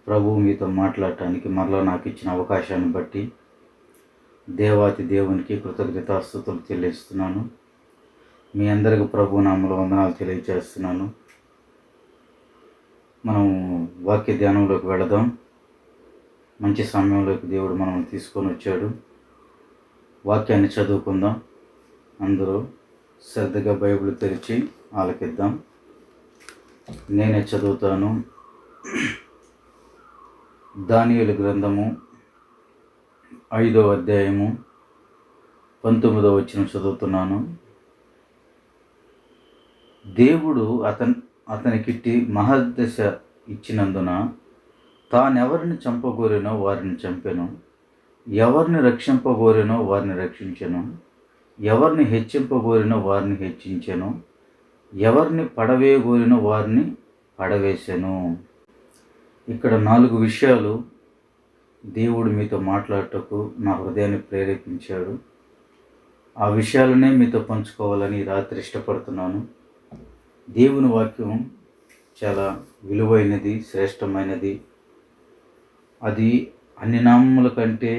ప్రభువు మీతో మాట్లాడటానికి మరలా నాకు ఇచ్చిన అవకాశాన్ని బట్టి దేవాతి దేవునికి కృతజ్ఞతాస్తుతులు చెల్లిస్తున్నాను. మీ అందరికి ప్రభు నామములో వందనాలు తెలియజేస్తున్నాను. మనం వాక్య ధ్యానంలోకి వెళదాం. మంచి సమయంలోకి దేవుడు మనం తీసుకొని వచ్చాడు. వాక్యాన్ని చదువుకుందాం. అందరూ శ్రద్ధగా బైబిల్ తెరిచి ఆలకిద్దాం. నేనే చదువుతాను. దానియేలు గ్రంథము 5వ అధ్యాయము 19వ వచనం చదువుతున్నాను. దేవుడు అతనికిట్టి మహదశ ఇచ్చినందున తానెవరిని చంపగోరినో వారిని చంపెను, ఎవరిని రక్షింపగోరినో వారిని రక్షించెను, ఎవరిని హెచ్చింపగోరినో వారిని హెచ్చించెను, ఎవరిని పడవేయగోరినో వారిని పడవేసెను. ఇక్కడ 4 విషయాలు దేవుడు మీతో మాట్లాడటకు నా హృదయాన్ని ప్రేరేపించాడు. ఆ విషయాలనే మీతో పంచుకోవాలని రాత్రి ఇష్టపడుతున్నాను. దేవుని వాక్యం చాలా విలువైనది, శ్రేష్టమైనది. అది అన్ని నామముల కంటే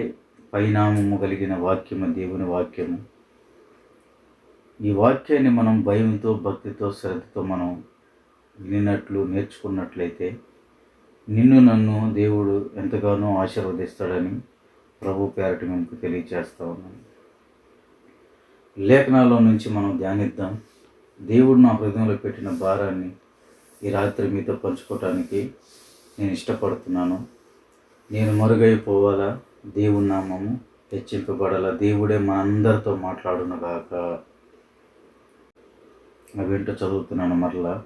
పైనామము కలిగిన వాక్యము దేవుని వాక్యము. ఈ వాక్యాన్ని మనం భయంతో, భక్తితో, శ్రద్ధతో మనం వినినట్లు నేర్చుకున్నట్లయితే నిన్ను నన్ను దేవుడు ఎంతగానో ఆశీర్వదిస్తాడని ప్రభు పేరటి మీకు తెలియజేస్తా ఉన్నాను. లేఖనాల్లో నుంచి మనం ధ్యానిద్దాం. దేవుడు నా హృదయంలో పెట్టిన భారాన్ని ఈ రాత్రి మీతో పంచుకోవటానికి నేను ఇష్టపడుతున్నాను. నేను మరుగైపోవాలా, దేవుని నామము హెచ్చింపబడాలా, దేవుడే మనందరితో మాట్లాడునుగాక. అవేంటో చదువుతున్నాను మరలా.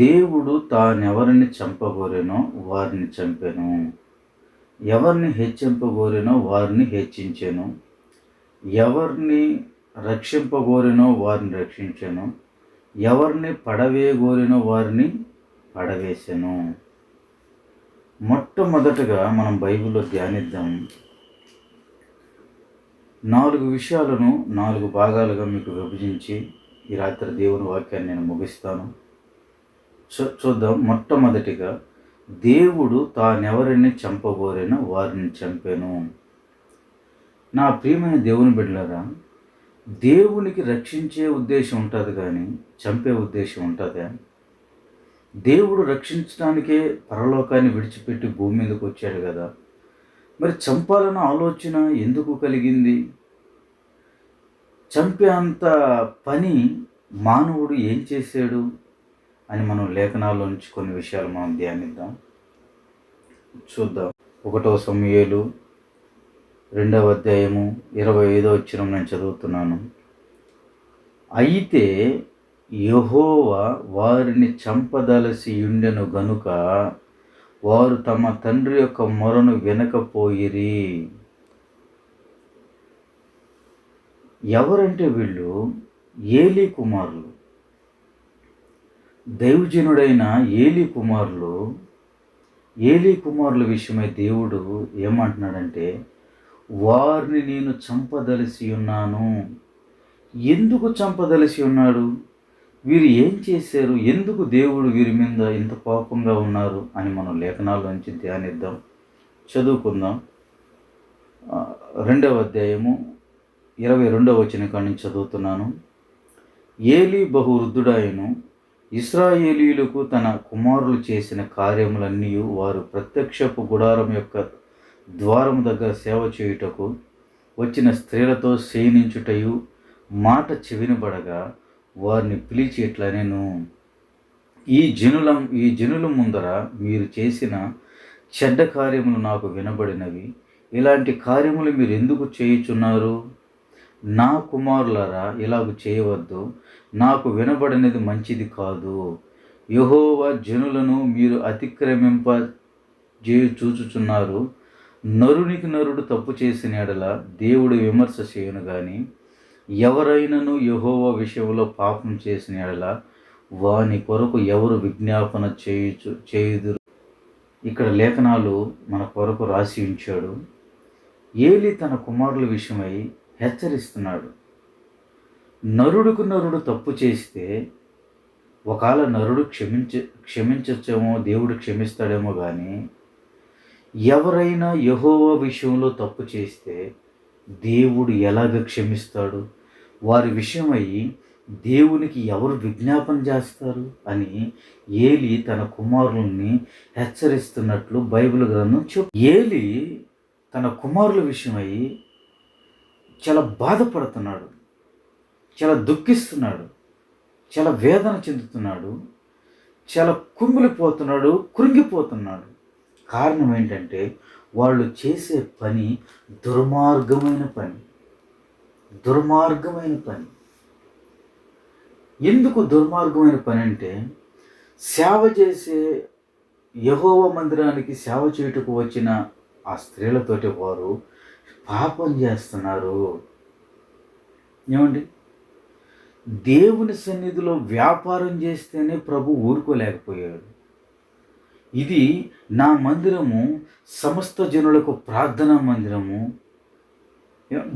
దేవుడు తానెవరిని చంపగోరెనో వారిని చంపెను, ఎవరిని హెచ్చింపగోరెనో వారిని హెచ్చించెను, ఎవరిని రక్షింపగోరెనో వారిని రక్షించెను, ఎవరిని పడవేయగోరెనో వారిని పడవేసెను. మొట్టమొదటగా మనం బైబిల్లో ధ్యానిద్దాం. 4 విషయాలను 4 భాగాలుగా మీకు విభజించి ఈ రాత్రి దేవుని వాక్యాన్ని నేను ముగిస్తాను. చూద్దాం. మొట్టమొదటిగా దేవుడు తానెవరిని చంపగోరెనో వారిని చంపెను. నా ప్రియమైన దేవుని బిడ్డలారా, దేవునికి రక్షించే ఉద్దేశం ఉంటుంది కానీ చంపే ఉద్దేశం ఉంటుందా? దేవుడు రక్షించడానికే పరలోకాన్ని విడిచిపెట్టి భూమి మీదకి వచ్చాడు కదా, మరి చంపాలన్న ఆలోచన ఎందుకు కలిగింది? చంపే అంత పని మానవుడు ఏం చేశాడు అని మనం లేఖనాల్లో నుంచి కొన్ని విషయాలు మనం ధ్యానిద్దాం, చూద్దాం. 1వ సమూయేలు 2వ అధ్యాయము 25వ వచనం నేను చదువుతున్నాను. అయితే యెహోవా వారిని చంపదలసి ఉండెను గనుక వారు తమ తండ్రి యొక్క మొరను వినకపోయిరి. ఎవరంటే వీళ్ళు ఏలీ కుమారులు, దైవజనుడైన ఏలీ కుమారుల విషయమై దేవుడు ఏమంటున్నాడంటే, వారిని నేను చంపదలిసి ఉన్నాను. ఎందుకు చంపదలిసి ఉన్నాడు? వీరు ఏం చేశారు? ఎందుకు దేవుడు వీరి మీద ఇంత కోపంగా ఉన్నారు అని మనం లేఖనాల నుంచి ధ్యానిద్దాం, చదువుకుందాం. 2వ అధ్యాయము 22వ వచనం కాడి నుంచి చదువుతున్నాను. ఏలీ బహు వృద్ధుడాయను, ఇశ్రాయేలీయులకు తన కుమారులు చేసిన కార్యములన్నీ వారు ప్రత్యక్షపు గుడారం యొక్క ద్వారము దగ్గర సేవ చేయుటకు వచ్చిన స్త్రీలతో శయనించుటయు మాట చెవినబడగా వారిని పిలిచి ఇట్లనెను, ఈ జనుల ముందర మీరు చేసిన చెడ్డ కార్యములు నాకు వినబడినవి. ఇలాంటి కార్యములు మీరు ఎందుకు చేయుచున్నారు? నా కుమారులారా, ఇలాగ చేయవద్దు. నాకు వినబడినది మంచిది కాదు. యెహోవా జనులను మీరు అతిక్రమింప చూచుచున్నారు. నరునికి నరుడు తప్పు చేసిన ఎడల దేవుడు విమర్శ చేయను గాని, ఎవరైనను యెహోవా విషయంలో పాపం చేసిన ఎడల వాని కొరకు ఎవరు విజ్ఞాపన చేయుదురు. ఇక్కడ లేఖనాలు మన కొరకు రాసి ఉంచాడు. ఏలీ తన కుమారుల విషయమై హెచ్చరిస్తున్నాడు. నరుడుకు నరుడు తప్పు చేస్తే ఒకవేళ నరుడు క్షమించచ్చేమో, దేవుడు క్షమిస్తాడేమో కానీ ఎవరైనా యెహోవా విషయంలో తప్పు చేస్తే దేవుడు ఎలాగ క్షమిస్తాడు? వారి విషయమై దేవునికి ఎవరు విజ్ఞాపన చేస్తారు అని ఏలి తన కుమారుల్ని హెచ్చరిస్తున్నట్లు బైబిల్ గ్రంథం ఏలి తన కుమారుల విషయమై చాలా బాధపడుతున్నాడు, చాలా దుఃఖిస్తున్నాడు, చాలా వేదన చెందుతున్నాడు, చాలా కుమిలిపోతున్నాడు, కృంగిపోతున్నాడు. కారణం ఏంటంటే వాళ్ళు చేసే పని దుర్మార్గమైన పని. ఎందుకు దుర్మార్గమైన పని అంటే, సేవ చేసే యెహోవా మందిరానికి సేవ చేయుటకు వచ్చిన ఆ స్త్రీలతోటి వారు పాపం చేస్తున్నారు. ఏమండి, దేవుని సన్నిధిలో వ్యాపారం చేస్తేనే ప్రభు ఊరుకోలేకపోయాడు. ఇది నా మందిరము సమస్త జనులకు ప్రార్థనా మందిరము,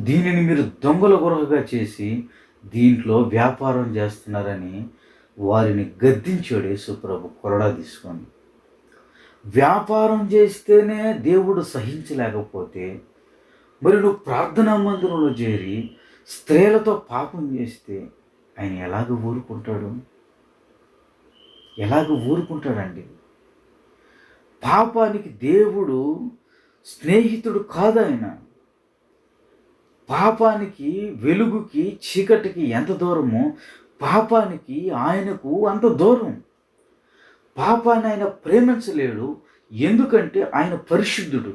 దీనిని మీరు దొంగల గురగా చేసి దీంట్లో వ్యాపారం చేస్తున్నారని వారిని గద్దించాడు యేసు ప్రభు కొరడా తీసుకొని. వ్యాపారం చేస్తేనే దేవుడు సహించలేకపోతే మరి నువ్వు ప్రార్థనా మందిరంలో చేరి స్త్రీలతో పాపం చేస్తే ఆయన ఎలాగ ఊరుకుంటాడండి? పాపానికి దేవుడు స్నేహితుడు కాదు. ఆయన పాపానికి, వెలుగుకి, చీకటికి ఎంత దూరమో పాపానికి ఆయనకు అంత దూరం. పాపాన్ని ఆయన ప్రేమించలేడు, ఎందుకంటే ఆయన పరిశుద్ధుడు.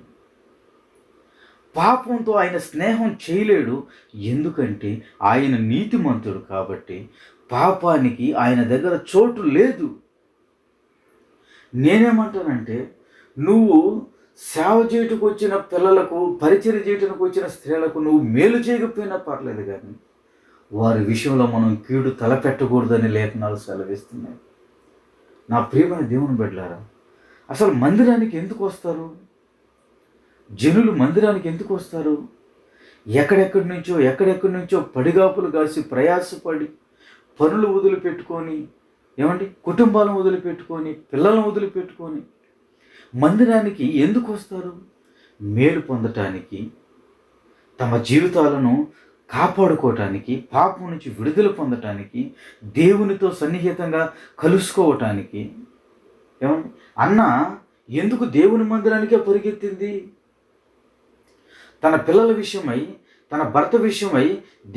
పాపంతో ఆయన స్నేహం చేయలేడు, ఎందుకంటే ఆయన నీతిమంతుడు. కాబట్టి పాపానికి ఆయన దగ్గర చోటు లేదు. నేనేమంటానంటే, నువ్వు సేవ చేయటకు వచ్చిన పిల్లలకు, పరిచర్య చేయటానికి వచ్చిన స్త్రీలకు నువ్వు మేలు చేయకపోయినా పర్లేదు, కానీ వారి విషయంలో మనం కీడు తలపెట్టకూడదని లేఖనాలు సెలవిస్తున్నాయి. నా ప్రియమైన దేవుని బిడ్డలారా, అసలు మందిరానికి ఎందుకు వస్తారు? జనులు మందిరానికి ఎందుకు వస్తారు? ఎక్కడెక్కడి నుంచో పడిగాపులు కాసి ప్రయాసపడి పనులు వదిలిపెట్టుకొని, కుటుంబాలను వదిలిపెట్టుకొని, పిల్లలను వదిలిపెట్టుకొని మందిరానికి ఎందుకు వస్తారు? మేలు పొందటానికి, తమ జీవితాలను కాపాడుకోవటానికి, పాపం నుంచి విడుదల పొందటానికి, దేవునితో సన్నిహితంగా కలుసుకోవటానికి. అన్న ఎందుకు దేవుని మందిరానికే పరిగెత్తింది? తన పిల్లల విషయమై, తన భర్త విషయమై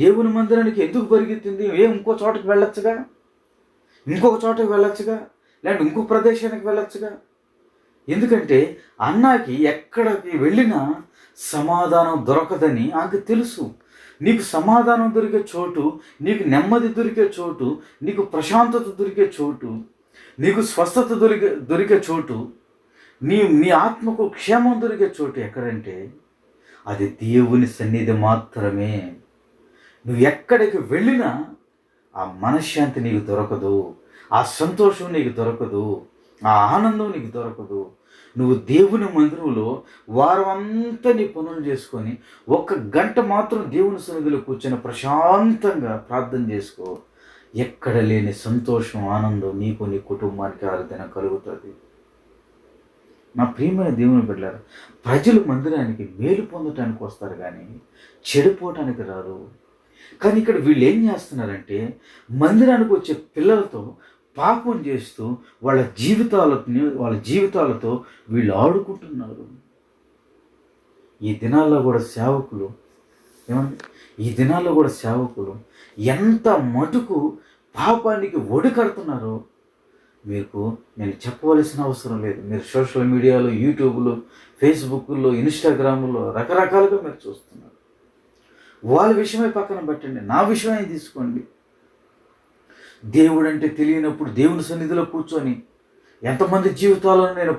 దేవుని మందిరానికి ఎందుకు పరిగెత్తింది? ఇంకో చోటకి వెళ్ళొచ్చుగా, ఇంకొక చోటకి వెళ్ళొచ్చుగా, లేదంటే ఇంకో ప్రదేశానికి వెళ్ళొచ్చుగా. ఎందుకంటే అన్నకి ఎక్కడికి వెళ్ళినా సమాధానం దొరకదని ఆమెకు తెలుసు. నీకు సమాధానం దొరికే చోటు, నీకు నెమ్మది దొరికే చోటు, నీకు ప్రశాంతత దొరికే చోటు, నీకు స్వస్థత దొరికే చోటు, నీ ఆత్మకు క్షేమం దొరికే చోటు ఎక్కడంటే అది దేవుని సన్నిధి మాత్రమే. నువ్వు ఎక్కడికి వెళ్ళినా ఆ మనశ్శాంతి నీకు దొరకదు, ఆ సంతోషం నీకు దొరకదు, ఆ ఆనందం నీకు దొరకదు. నువ్వు దేవుని మందిరంలో వారం అంతా నీ పనులు చేసుకొని 1 గంట మాత్రం దేవుని సన్నిధిలో కూర్చొని ప్రశాంతంగా ప్రార్థన చేసుకో. ఎక్కడ లేని సంతోషం, ఆనందం నీకు, నీ కుటుంబానికి ఆరాధన కలుగుతుంది. నా ప్రియమైన దేవుని బిడ్డలారా, ప్రజలు మందిరానికి మేలు పొందటానికి వస్తారు కానీ చెడిపోవటానికి రారు. కానీ ఇక్కడ వీళ్ళు ఏం చేస్తున్నారంటే, మందిరానికి వచ్చే పిల్లలతో పాపం చేస్తూ వాళ్ళ జీవితాలతో వీళ్ళు ఆడుకుంటున్నారు. ఈ దినాల్లో కూడా సేవకులు ఎంత మటుకు పాపానికి ఒడికడుతున్నారో మీకు నేను చెప్పవలసిన అవసరం లేదు. మీరు సోషల్ మీడియాలో, యూట్యూబ్లో, ఫేస్బుక్లో, ఇన్స్టాగ్రామ్లో రకరకాలుగా మీరు చూస్తున్నారు. వాళ్ళ విషయమే పక్కన పెట్టండి, నా విషయమే తీసుకోండి. దేవుడు అంటే తెలియనప్పుడు దేవుని సన్నిధిలో కూర్చొని ఎంతమంది జీవితాలను నేను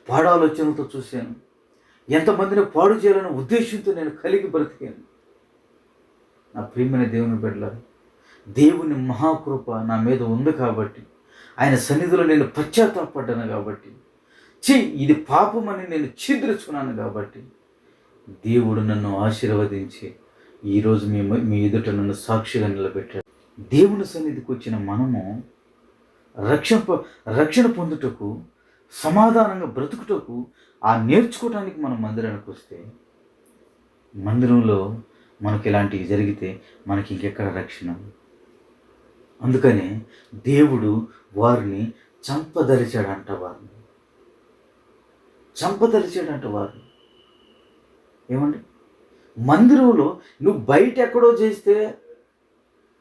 పాడాలోచనలతో చూశాను, ఎంతమందిని పాడు చేయాలనే ఉద్దేశంతో నేను కలిగి బ్రతికాను. నా ప్రియమైన దేవుని బిడ్డలారా, దేవుని మహాకృప నా మీద ఉంది కాబట్టి, ఆయన సన్నిధిలో నేను పశ్చాత్తాపడ్డాను కాబట్టి, ఇది పాపమని నేను ఛిద్రించుకున్నాను కాబట్టి దేవుడు నన్ను ఆశీర్వదించి ఈరోజు మీ ఎదుట నన్ను సాక్షిగా నిలబెట్టాడు. దేవుని సన్నిధికి వచ్చిన మనము రక్షణ రక్షణ పొందుటకు, సమాధానంగా బ్రతుకుటకు, ఆ నేర్చుకోవటానికి మనం మందిరానికి వస్తే, మందిరంలో మనకి ఇలాంటివి జరిగితే మనకి ఇంకెక్కడ రక్షణ? అందుకనే దేవుడు వారిని చంపదలిచాడంట. వారిని ఏమండి? మందిరంలో నువ్వు బయట ఎక్కడో చేస్తే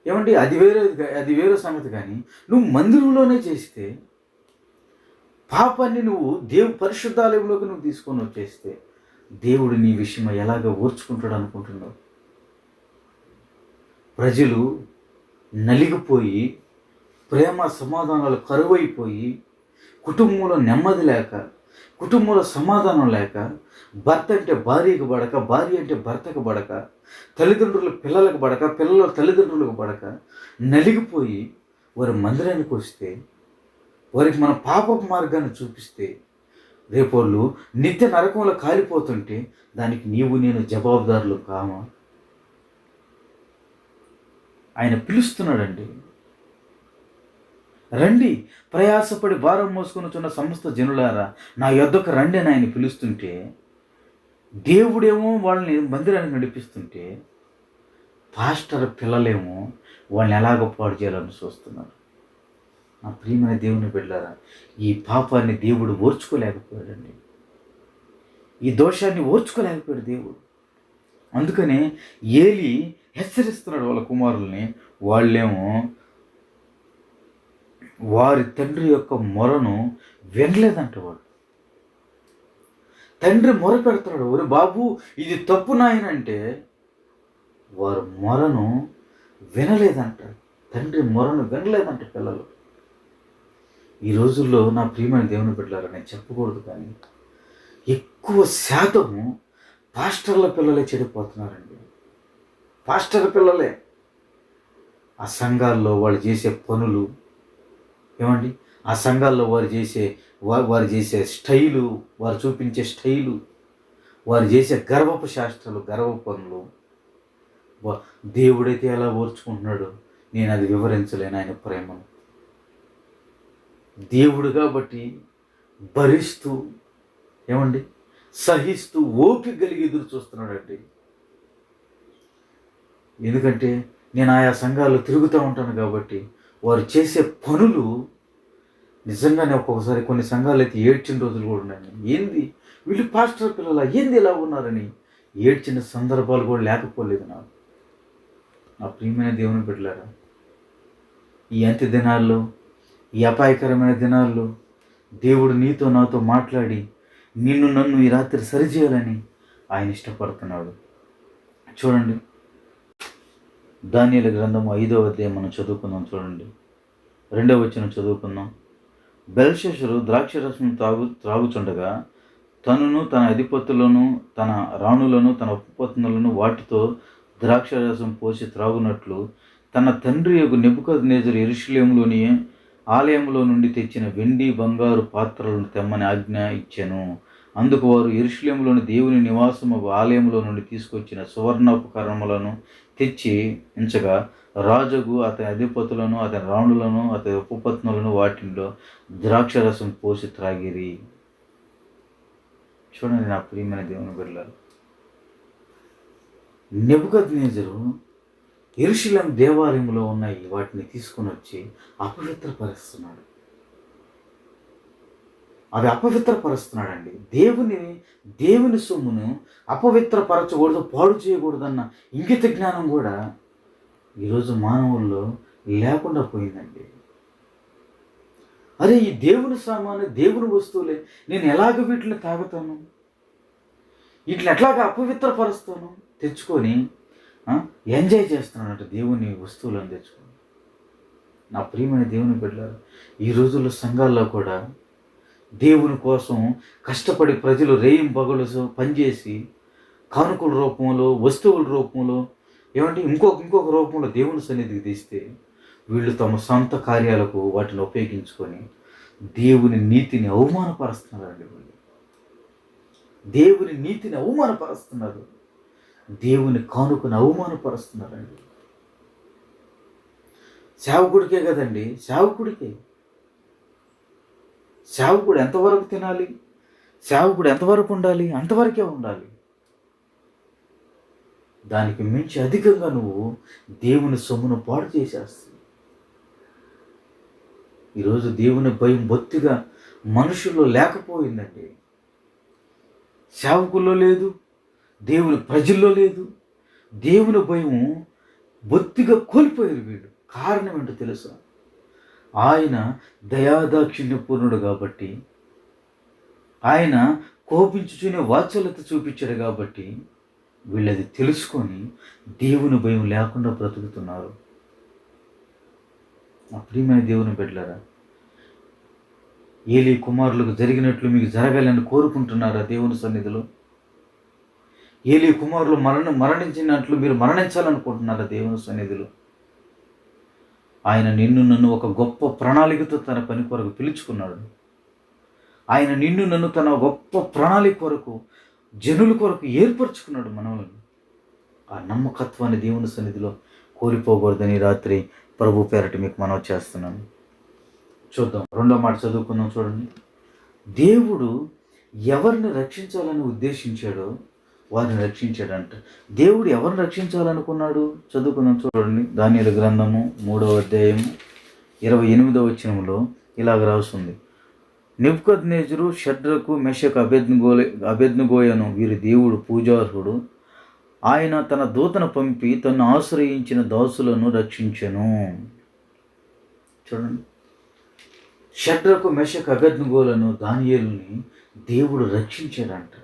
ఏమండి అది వేరే సంగతి. కానీ నువ్వు మందిరంలోనే చేస్తే, పాపాన్ని నువ్వు పరిశుద్ధాలయంలోకి నువ్వు తీసుకొని వచ్చేస్తే, దేవుడు నీ విషయం ఎలాగ ఓర్చుకుంటాడు అనుకుంటున్నావు? ప్రజలు నలిగిపోయి, ప్రేమ సమాధానాలు కరువైపోయి, కుటుంబంలో నెమ్మది లేక, కుటుంబంలో సమాధానం లేక, భర్త అంటే భార్యకు పడక, భార్య అంటే భర్తకు పడక, తల్లిదండ్రులు పిల్లలకు పడక, పిల్లలు తల్లిదండ్రులకు పడక నలిగిపోయి వారి మందిరానికి వస్తే, వారికి మన పాపపు మార్గాన్ని చూపిస్తే, రేపు వాళ్ళు నిత్య నరకంలో కాలిపోతుంటే దానికి నీవు నేను జవాబుదారులు కామా? ఆయన పిలుస్తున్నాడండి. రండి, ప్రయాసపడి భారం మోసుకొనుచున్న సమస్త జనులారా నా యొద్దకు రండి అని ఆయన పిలుస్తుంటే, దేవుడేమో వాళ్ళని మందిరానికి నడిపిస్తుంటే, పాస్టర్ పిల్లలేమో వాళ్ళని ఎలాగో పాడు చేయాలని చూస్తున్నారు. నా ప్రియమైన దేవుని బిడ్డలారా, ఈ పాపాన్ని దేవుడు ఓర్చుకోలేకపోయాడండి. ఈ దోషాన్ని ఓర్చుకోలేకపోయాడు దేవుడు. అందుకనే ఏలి హెచ్చరిస్తున్నాడు వాళ్ళ కుమారుల్ని. వాళ్ళేమో వారి తండ్రి యొక్క మొరను వినలేదంట. వాడు తండ్రి మొర పెడుతున్నాడు, ఒరే బాబు ఇది తప్పు నాయనంటే వారు మొరను వినలేదంట. తండ్రి మొరను వినలేదంట పిల్లలు. ఈ రోజుల్లో నా ప్రియమైన దేవుని బిడ్డలారా, నేను చెప్పకూడదు కానీ ఎక్కువ శాతము పాస్టర్ల పిల్లలే చెడిపోతున్నారండి. పాస్టర్ పిల్లలే ఆ సంఘాల్లో వాళ్ళు చేసే పనులు ఏమండి, ఆ సంఘాల్లో వారు చేసే స్టైలు, వారు చూపించే స్టైలు, వారు చేసే గర్వపు శాస్త్రాలు, గర్వ పనులు, దేవుడైతే ఎలా ఓర్చుకుంటున్నాడు నేను అది వివరించలేను ఆయన ప్రేమను. దేవుడు కాబట్టి భరిస్తూ ఏమండి సహిస్తూ ఓపిక కలిగి ఎదురు చూస్తున్నాడండి. ఎందుకంటే నేను ఆయా సంఘాల్లో తిరుగుతూ ఉంటాను కాబట్టి వారు చేసే పనులు నిజంగానే ఒక్కొక్కసారి కొన్ని సంఘాలు అయితే ఏడ్చిన రోజులు కూడా ఉన్నాయండి. ఏంది వీళ్ళు పాస్టర్ పిల్లల ఏంది ఇలా ఉన్నారని ఏడ్చిన సందర్భాలు కూడా లేకపోలేదు. నా ప్రియమైన దేవుని బిడ్డలారా, ఈ అంత్య దినాల్లో, ఈ అపాయకరమైన దినాల్లో దేవుడు నీతో నాతో మాట్లాడి నిన్ను నన్ను ఈ రాత్రి సరిచేయాలని ఆయన ఇష్టపడుతున్నాడు. చూడండి, దానియేలు గ్రంథము 5వ అధ్యాయం మనం చదువుకుందాం. చూడండి, 2వ వచనం చదువుకుందాం. బెల్షస్సరు ద్రాక్షరసం త్రాగుచుండగా తనను తన అధిపతులను తన రాణులను తన ఉపపత్నులను వాటితో ద్రాక్షరసం పోసి త్రాగునట్లు తన తండ్రి యొక్క నెబుకద్నెజరు యెరూషలేములోని ఆలయంలో నుండి తెచ్చిన వెండి బంగారు పాత్రలను తెమ్మని ఆజ్ఞ ఇచ్చెను. అందుకు వారు యెరూషలేములోని దేవుని నివాసము ఆలయంలో నుండి తీసుకొచ్చిన సువర్ణోపకరణములను తెచ్చి ఉంచగా రాజుకు అతని అధిపతులను అతని రాణులను అతని ఉపపత్నులను వాటిలో ద్రాక్షరసం పోసి త్రాగిరి. చూడండి నా ప్రియమైన దేవుని బిడ్డలారా, నెబుకద్నెజరు యెరూషలేము దేవాలయంలో ఉన్నాయి వాటిని తీసుకొని వచ్చి అపవిత్రపరుస్తున్నాడు. అవి అపవిత్రపరుస్తున్నాడండి. దేవుని సొమ్మును అపవిత్రపరచకూడదు, పాడు చేయకూడదన్న ఇంగిత జ్ఞానం కూడా ఈరోజు మానవుల్లో లేకుండా పోయిందండి. అరే, ఈ దేవుని సామాను, దేవుని వస్తువులే, నేను ఎలాగ వీటిని తాగుతాను, వీటిని ఎట్లాగ అపవిత్రపరుస్తాను, తెచ్చుకొని ఎంజాయ్ చేస్తున్నానంట దేవుని వస్తువులను తెచ్చుకొని. నా ప్రియమైన దేవుని బిడ్డలారా, ఈ రోజుల్లో సంఘాల్లో కూడా దేవుని కోసం కష్టపడి ప్రజలు రేయింబగలు పనిచేసి కానుకల రూపంలో, వస్తువుల రూపంలో, ఏమంటే ఇంకొక రూపంలో దేవుని సన్నిధికి తీస్తే వీళ్ళు తమ సొంత కార్యాలకు వాటిని ఉపయోగించుకొని దేవుని నీతిని అవమానపరుస్తున్నారండి. దేవుని నీతిని అవమానపరుస్తున్నారు, దేవుని కానుకను అవమానపరుస్తున్నారండి. సేవకుడికే కదండి, సేవకుడికే. సేవకుడు ఎంతవరకు తినాలి, సేవకుడు ఎంతవరకు ఉండాలి, అంతవరకే ఉండాలి. దానికి మించి అధికంగా నువ్వు దేవుని సొమ్మును పాడు చేసేస్తావు. ఈరోజు దేవుని భయం బొత్తిగా మనుషుల్లో లేకపోయిందండి. సేవకుల్లో లేదు, దేవుని ప్రజల్లో లేదు. దేవుని భయం బొత్తిగా కోల్పోయారు వీళ్ళు. కారణం ఏంటో తెలుసా? ఆయన దయాదాక్షిణ్యపూర్ణుడు కాబట్టి, ఆయన కోపించుచునే వాత్సల్యత చూపించాడు కాబట్టి వీళ్ళది తెలుసుకొని దేవుని భయం లేకుండా బ్రతుకుతున్నారు. ఆ ప్రియమైన దేవుని బిడ్డలారా, ఏలీ కుమారులకు జరిగినట్లు మీకు జరగాలని కోరుకుంటున్నారా దేవుని సన్నిధిలో? ఏలీ కుమారులు మరణించినట్లు మీరు మరణించాలనుకుంటున్నారా దేవుని సన్నిధిలో? ఆయన నిన్ను నన్ను ఒక గొప్ప ప్రణాళికతో తన పని కొరకు పిలుచుకున్నాడు. ఆయన నిన్ను నన్ను తన గొప్ప ప్రణాళిక కొరకు, జనుల కొరకు ఏర్పరచుకున్నాడు మనల్ని. ఆ నమ్మకత్వాన్ని దేవుని సన్నిధిలో కోల్పోకూడదని రాత్రి ప్రభు పేరటి మీకు మనవి చేస్తున్నాను. చూద్దాం, రెండో మాట చదువుకుందాం. చూడండి, దేవుడు ఎవరిని రక్షించాలని ఉద్దేశించాడో వారిని రక్షించాడంట. దేవుడు ఎవరిని రక్షించాలనుకున్నాడు? చదువుకుందాం. చూడండి, దానియేలు గ్రంథము 3వ అధ్యాయము 28వ వచనంలో ఇలాగ రాస్తుంది: నెబుకద్నెజరు, షడ్రకు, మెషకు, అబేద్నెగోయను వీరి దేవుడు పూజార్హుడు. ఆయన తన దూతను పంపి తను ఆశ్రయించిన దాసులను రక్షించెను. చూడండి, షడ్రకు, మెషకు, అబేద్నెగోలను, దానియేలుని దేవుడు రక్షించాడంట.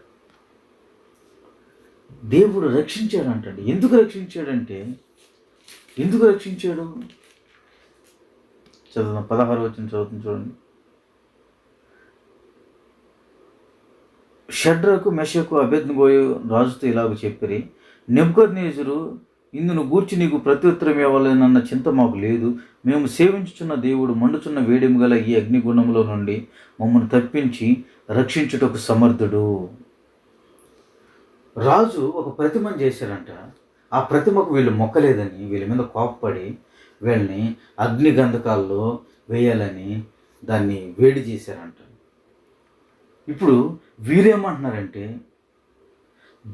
దేవుడు రక్షించాడంటండి. ఎందుకు రక్షించాడంటే, ఎందుకు రక్షించాడు? చదువుదాం, 16వ వచనం చదువుతుంది చూడండి. షడ్రకు, మెషకు, అబేద్నెగోయు రాజుతో ఇలాగ చెప్పిరి: నెబుకద్నెజరు, ఇందును గూర్చి నీకు ప్రత్యుత్తరం ఇవ్వాలన్న చింత మాకు లేదు. మేము సేవించుచున్న దేవుడు మండుచున్న వేడిమి గల ఈ అగ్నిగుండంలో నుండి మమ్మల్ని తప్పించి రక్షించుటకు సమర్థుడు. రాజు ఒక ప్రతిమను చేశారంట. ఆ ప్రతిమకు వీళ్ళు మొక్కలేదని వీళ్ళ మీద కోపపడి వీళ్ళని అగ్ని గంధకాల్లో వేయాలని దాన్ని వేడి చేశారంట. ఇప్పుడు వీరేమంటున్నారంటే,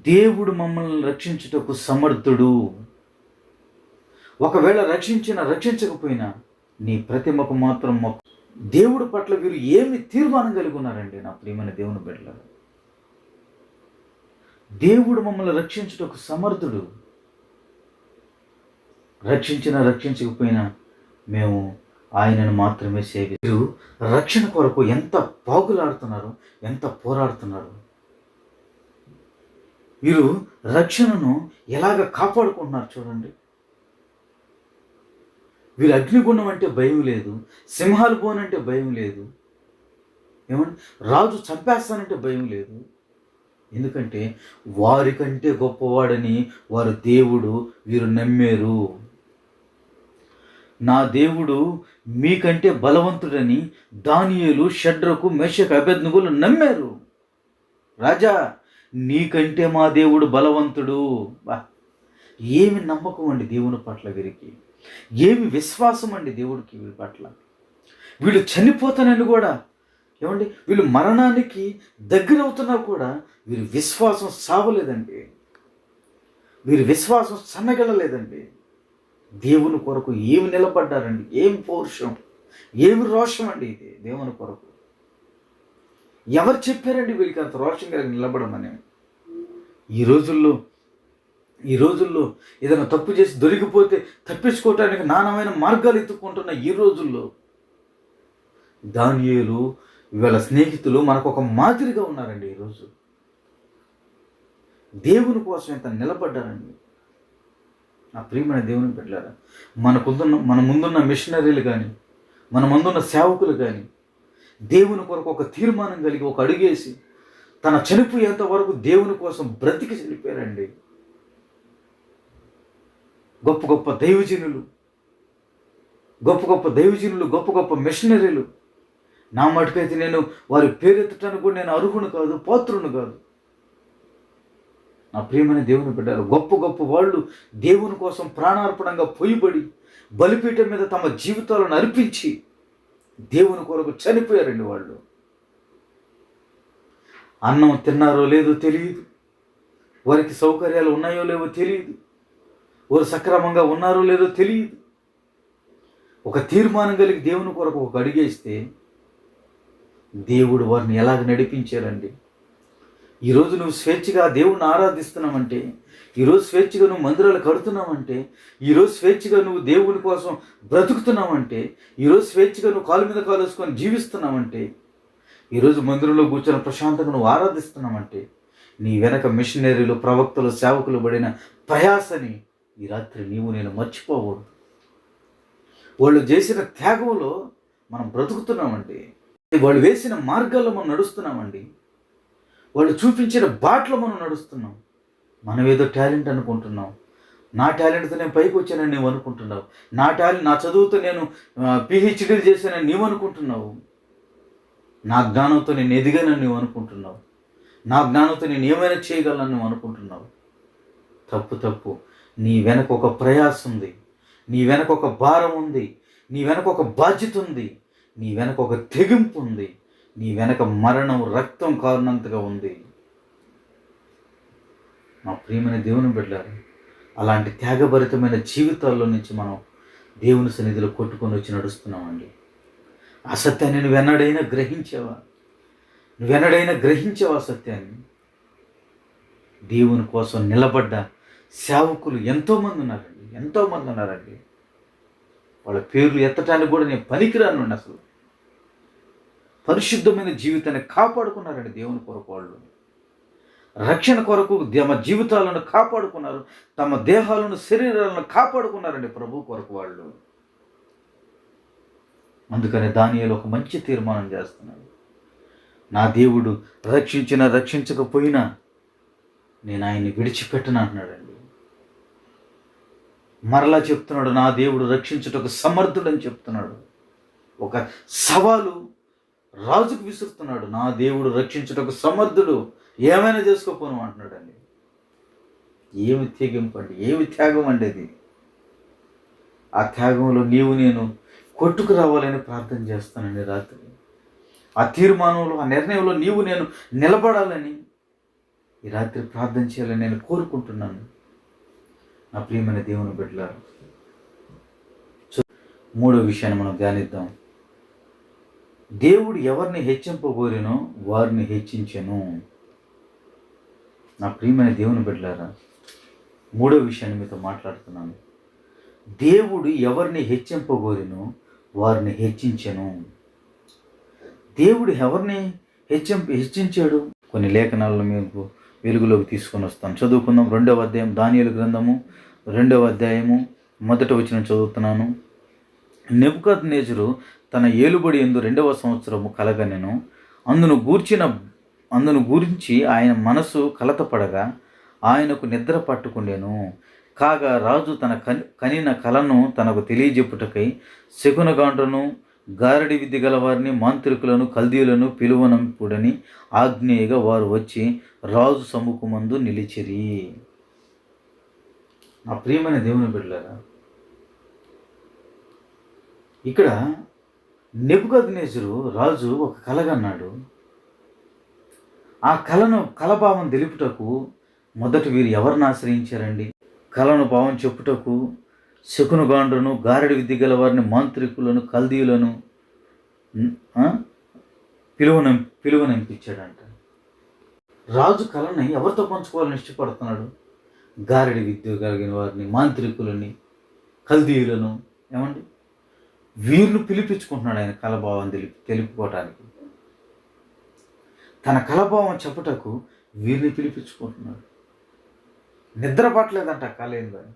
దేవుడు మమ్మల్ని రక్షించుటకు సమర్థుడు. ఒకవేళ రక్షించకపోయినా నీ ప్రతిమకు మాత్రం మొక్క. దేవుడి పట్ల వీరు ఏమి తీర్మానం కలిగి ఉన్నారండి నా ప్రియమైన దేవుని బిడ్డలారా? దేవుడు మమ్మల్ని రక్షించుటకు సమర్థుడు. రక్షించకపోయినా మేము ఆయనను మాత్రమే సేవిస్తారు. రక్షణ కొరకు ఎంత పాగులాడుతున్నారు, ఎంత పోరాడుతున్నారు. వీరు రక్షణను ఎలాగ కాపాడుకుంటున్నారు చూడండి. వీరు అగ్నిగుండం అంటే భయం లేదు, సింహాలు పోనంటే భయం లేదు, ఏమంటే రాజు చంపేస్తానంటే భయం లేదు. ఎందుకంటే వారికంటే గొప్పవాడని వారు దేవుడు వీరు నమ్మారు. నా దేవుడు మీకంటే బలవంతుడని దానియేలు, షడ్రకు, మెషకు, అబేద్నెగోలు నమ్మారు. రాజా, నీకంటే మా దేవుడు బలవంతుడు. ఏమి నమ్మకం అండి దేవుని పట్ల వీరికి, ఏమి విశ్వాసం అండి దేవుడికి వీరి పట్ల. వీళ్ళు చనిపోతానని కూడా, ఏమండి, వీళ్ళు మరణానికి దగ్గర అవుతున్నా కూడా వీరి విశ్వాసం సావలేదండి. వీరి విశ్వాసం సన్నగలలేదండి. దేవుని కొరకు ఏమి నిలబడ్డారండి, ఏమి పౌరుషం, ఏమి రోషం అండి ఇది దేవుని కొరకు. ఎవరు చెప్పారండి వీళ్ళకి అంత రోషంగా నిలబడమని? ఈ రోజుల్లో ఏదైనా తప్పు చేసి దొరికిపోతే తప్పించుకోవటానికి నానామైన మార్గాలు ఎత్తుకుంటున్న ఈ రోజుల్లో దానియేలు వీళ్ళ స్నేహితులు మనకు ఒక మాదిరిగా ఉన్నారండి. ఈరోజు దేవుని కోసం ఎంత నిలబడ్డారండి నా ప్రియమైన దేవుని బిడ్డలారా. మన ముందున్న మిషనరీలు కానీ, మన ముందున్న సేవకులు కానీ దేవుని కొరకు ఒక తీర్మానం కలిగి ఒక అడుగేసి తన చనిపోయేంత వరకు దేవుని కోసం బ్రతికి చనిపోయారండి. గొప్ప గొప్ప దైవజనులు, గొప్ప గొప్ప మిషనరీలు. నా మటుకైతే నేను వారి పేరెత్తడానికి కూడా నేను అర్హును కాదు, పాత్రును కాదు. నా ప్రియమైన దేవుని బిడ్డలారా, గొప్ప వాళ్ళు దేవుని కోసం ప్రాణార్పణంగా పొయ్యిబడి బలిపీఠం మీద తమ జీవితాలను అర్పించి దేవుని కొరకు చనిపోయారండి వాళ్ళు. అన్నం తిన్నారో లేదో తెలియదు, వారికి సౌకర్యాలు ఉన్నాయో లేవో తెలియదు, వారు సక్రమంగా ఉన్నారో లేదో తెలియదు. ఒక తీర్మానం కలిగి దేవుని కొరకు ఒక అడిగేస్తే దేవుడు వారిని ఎలాగ నడిపించారండి. ఈరోజు నువ్వు స్వేచ్ఛగా దేవుణ్ణి ఆరాధిస్తున్నావంటే, ఈరోజు స్వేచ్ఛగా నువ్వు మందిరాలు కడుతున్నావంటే, ఈరోజు స్వేచ్ఛగా నువ్వు దేవుని కోసం బ్రతుకుతున్నావంటే, ఈరోజు స్వేచ్ఛగా నువ్వు కాలు మీద కాలు వేసుకొని జీవిస్తున్నావంటే, ఈరోజు మందిరంలో కూర్చొని ప్రశాంతంగా నువ్వు ఆరాధిస్తున్నావంటే, నీ వెనక మిషనరీలు, ప్రవక్తలు, సేవకులు పడిన ప్రయాసని ఈ రాత్రి నీవు నేను మర్చిపోకూడదు. వాళ్ళు చేసిన త్యాగంలో మనం బ్రతుకుతున్నామండి. వాళ్ళు వేసిన మార్గాల్లో మనం నడుస్తున్నామండి. వాళ్ళు చూపించిన బాటలో మనం నడుస్తున్నాం. మనం ఏదో టాలెంట్ అనుకుంటున్నాం. నా టాలెంట్తో నేను పైకి వచ్చానని నువ్వు అనుకుంటున్నావు. నా చదువుతో నేను పిహెచ్డీలు చేశానని నీవు అనుకుంటున్నావు. నా జ్ఞానంతో నేను ఎదిగానని నువ్వు అనుకుంటున్నావు. నా జ్ఞానంతో నేను ఏమైనా చేయగలను నువ్వు అనుకుంటున్నావు. తప్పు. నీ వెనక ఒక ప్రయాస ఉంది, నీ వెనక ఒక భారం ఉంది, నీ వెనక ఒక బాధ్యత ఉంది, నీ వెనక ఒక తెగింపు ఉంది, నీ వెనక మరణం, రక్తం కారణంతగా ఉంది. మా ప్రియమైన దేవుని బిడ్డలారా, అలాంటి త్యాగభరితమైన జీవితాల్లో నుంచి మనం దేవుని సన్నిధిలో కొట్టుకొని వచ్చి నడుస్తున్నామండి. ఆ సత్యాన్ని నువ్వెన్నడైనా గ్రహించావా సత్యాన్ని? దేవుని కోసం నిలబడ్డ సేవకులు ఎంతోమంది ఉన్నారండి. వాళ్ళ పేర్లు ఎత్తటానికి కూడా నేను పనికిరాను. అసలు పరిశుద్ధమైన జీవితాన్ని కాపాడుకున్నారండి దేవుని కొరకు. వాళ్ళు రక్షణ కొరకు తమ జీవితాలను కాపాడుకున్నారు, తమ దేహాలను, శరీరాలను కాపాడుకున్నారండి ప్రభు కొరకు వాళ్ళు. అందుకని దానియేలు ఒక మంచి తీర్మానం చేస్తున్నాడు. నా దేవుడు రక్షించకపోయినా నేను ఆయన్ని విడిచిపెట్టను అంటున్నాడండి. మరలా చెప్తున్నాడు, నా దేవుడు రక్షించుటకు సమర్థుడని చెప్తున్నాడు. ఒక సవాలు రాజుకు విసురుతున్నాడు. నా దేవుడు రక్షించుటకు సమర్థుడు, ఏమైనా చేసుకోపోను అంటున్నాడండి. ఏమి తెగింపు అండి, ఏమి త్యాగం అండి అది. ఆ త్యాగంలో నీవు నేను కొట్టుకు రావాలని ప్రార్థన చేస్తానండి రాత్రి. ఆ తీర్మానంలో, ఆ నిర్ణయంలో నీవు నేను నిలబడాలని ఈ రాత్రి ప్రార్థన చేయాలని నేను కోరుకుంటున్నాను. నా ప్రియమైన దేవుని బిడ్డలారా, మూడో విషయాన్ని మనం ధ్యానిద్దాం. దేవుడు ఎవరిని హెచ్చింపగోరినో వారిని హెచ్చించెను. నా ప్రియమైన దేవుని బిడ్డలారా, మూడో విషయాన్ని మీతో మాట్లాడుతున్నాను. దేవుడు ఎవరిని హెచ్చింపగోరినో వారిని హెచ్చించెను. దేవుడు ఎవరిని హెచ్చించాడు? కొన్ని లేఖనాలను మీకు వెలుగులోకి తీసుకొని వస్తాను. చదువుకుందాం. 2వ అధ్యాయం, దానియేలు గ్రంథము 2వ అధ్యాయము 1వ వచనం చదువుతున్నాను. నెబుకద్నెజరు తన ఏలుబడి యందు 2వ సంవత్సరము కలగనెను. అందును గురించి ఆయన మనసు కలతపడగా ఆయనకు నిద్ర పట్టుకుండెను. కాగా రాజు తన కనిన కలను తనకు తెలియజెప్పుటకై శకునగాండ్రను, గారడి విద్య గలవారిని, మాంత్రికులను, కల్దీయులను పిలువనంపుడని ఆజ్ఞేయగా వారు వచ్చి రాజు సమ్ముఖమందు నిలిచిరి. నా ప్రియమైన దేవుని బిడ్డలారా, ఇక్కడ నెబుకద్నెజరు రాజు ఒక కలగన్నాడు. ఆ కలభావం తెలుపుటకు మొదట వీరు ఎవరిని ఆశ్రయించారండి? కలను భావం చెప్పుటకు శకునగాండ్రను, గారడి విద్య గల వారిని, మాంత్రికులను, కల్దీయులను పిలువనంపించాడంట. రాజు కళని ఎవరితో పంచుకోవాలని ఇష్టపడుతున్నాడు? గారడి విద్య కలిగిన వారిని, మాంత్రికులని, కల్దీయులను, ఏమండి వీరిని పిలిపించుకుంటున్నాడు ఆయన కలభావం తెలుపుకోవటానికి. తన కలభావం చెప్పుటకు వీరిని పిలిపించుకుంటున్నాడు. నిద్ర పట్టలేదంట కళ ఏందని,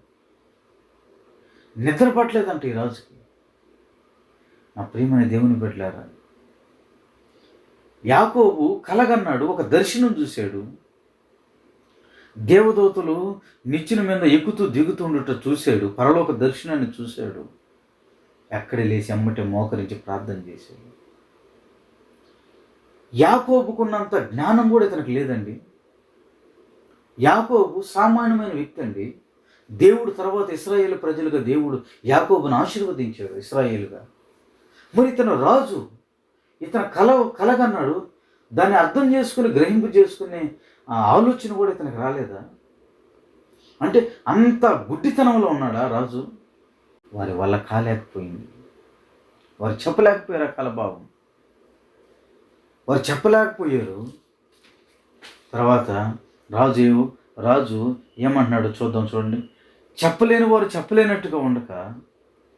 నిద్ర పట్టలేదంట ఈ రాజుకి. నా ప్రియమైన దేవుని బిడ్డలారా, యాకోబు కలగన్నాడు, ఒక దర్శనం చూశాడు. దేవదూతలు నిచ్చెన మీద ఎక్కుతూ దిగుతుండట చూశాడు. పరలోక దర్శనాన్ని చూశాడు. ఎక్కడ లేచి అమ్మటే మోకరించి ప్రార్థన చేశాడు. యాకోబుకున్నంత జ్ఞానం కూడా ఇతనికి లేదండి. యాకోబు సామాన్యమైన వ్యక్తి అండి. దేవుడు తర్వాత ఇశ్రాయేలు ప్రజలుగా దేవుడు యాకోబును ఆశీర్వదించాడు ఇశ్రాయేలుగా. మరి ఇతను రాజు, ఇతను కలగన్నాడు. దాన్ని అర్థం చేసుకుని గ్రహింపు చేసుకునే ఆ ఆలోచన కూడా ఇతనికి రాలేదా? అంటే అంత గుడ్డితనంలో ఉన్నాడా రాజు? వారి వల్ల కాలేకపోయింది. వారు చెప్పలేకపోయారు ఆ కలభావం. వారు చెప్పలేకపోయారు. తర్వాత రాజు ఏమంటున్నాడు చూద్దాం, చూడండి. చెప్పలేని వారు చెప్పలేనట్టుగా ఉండక,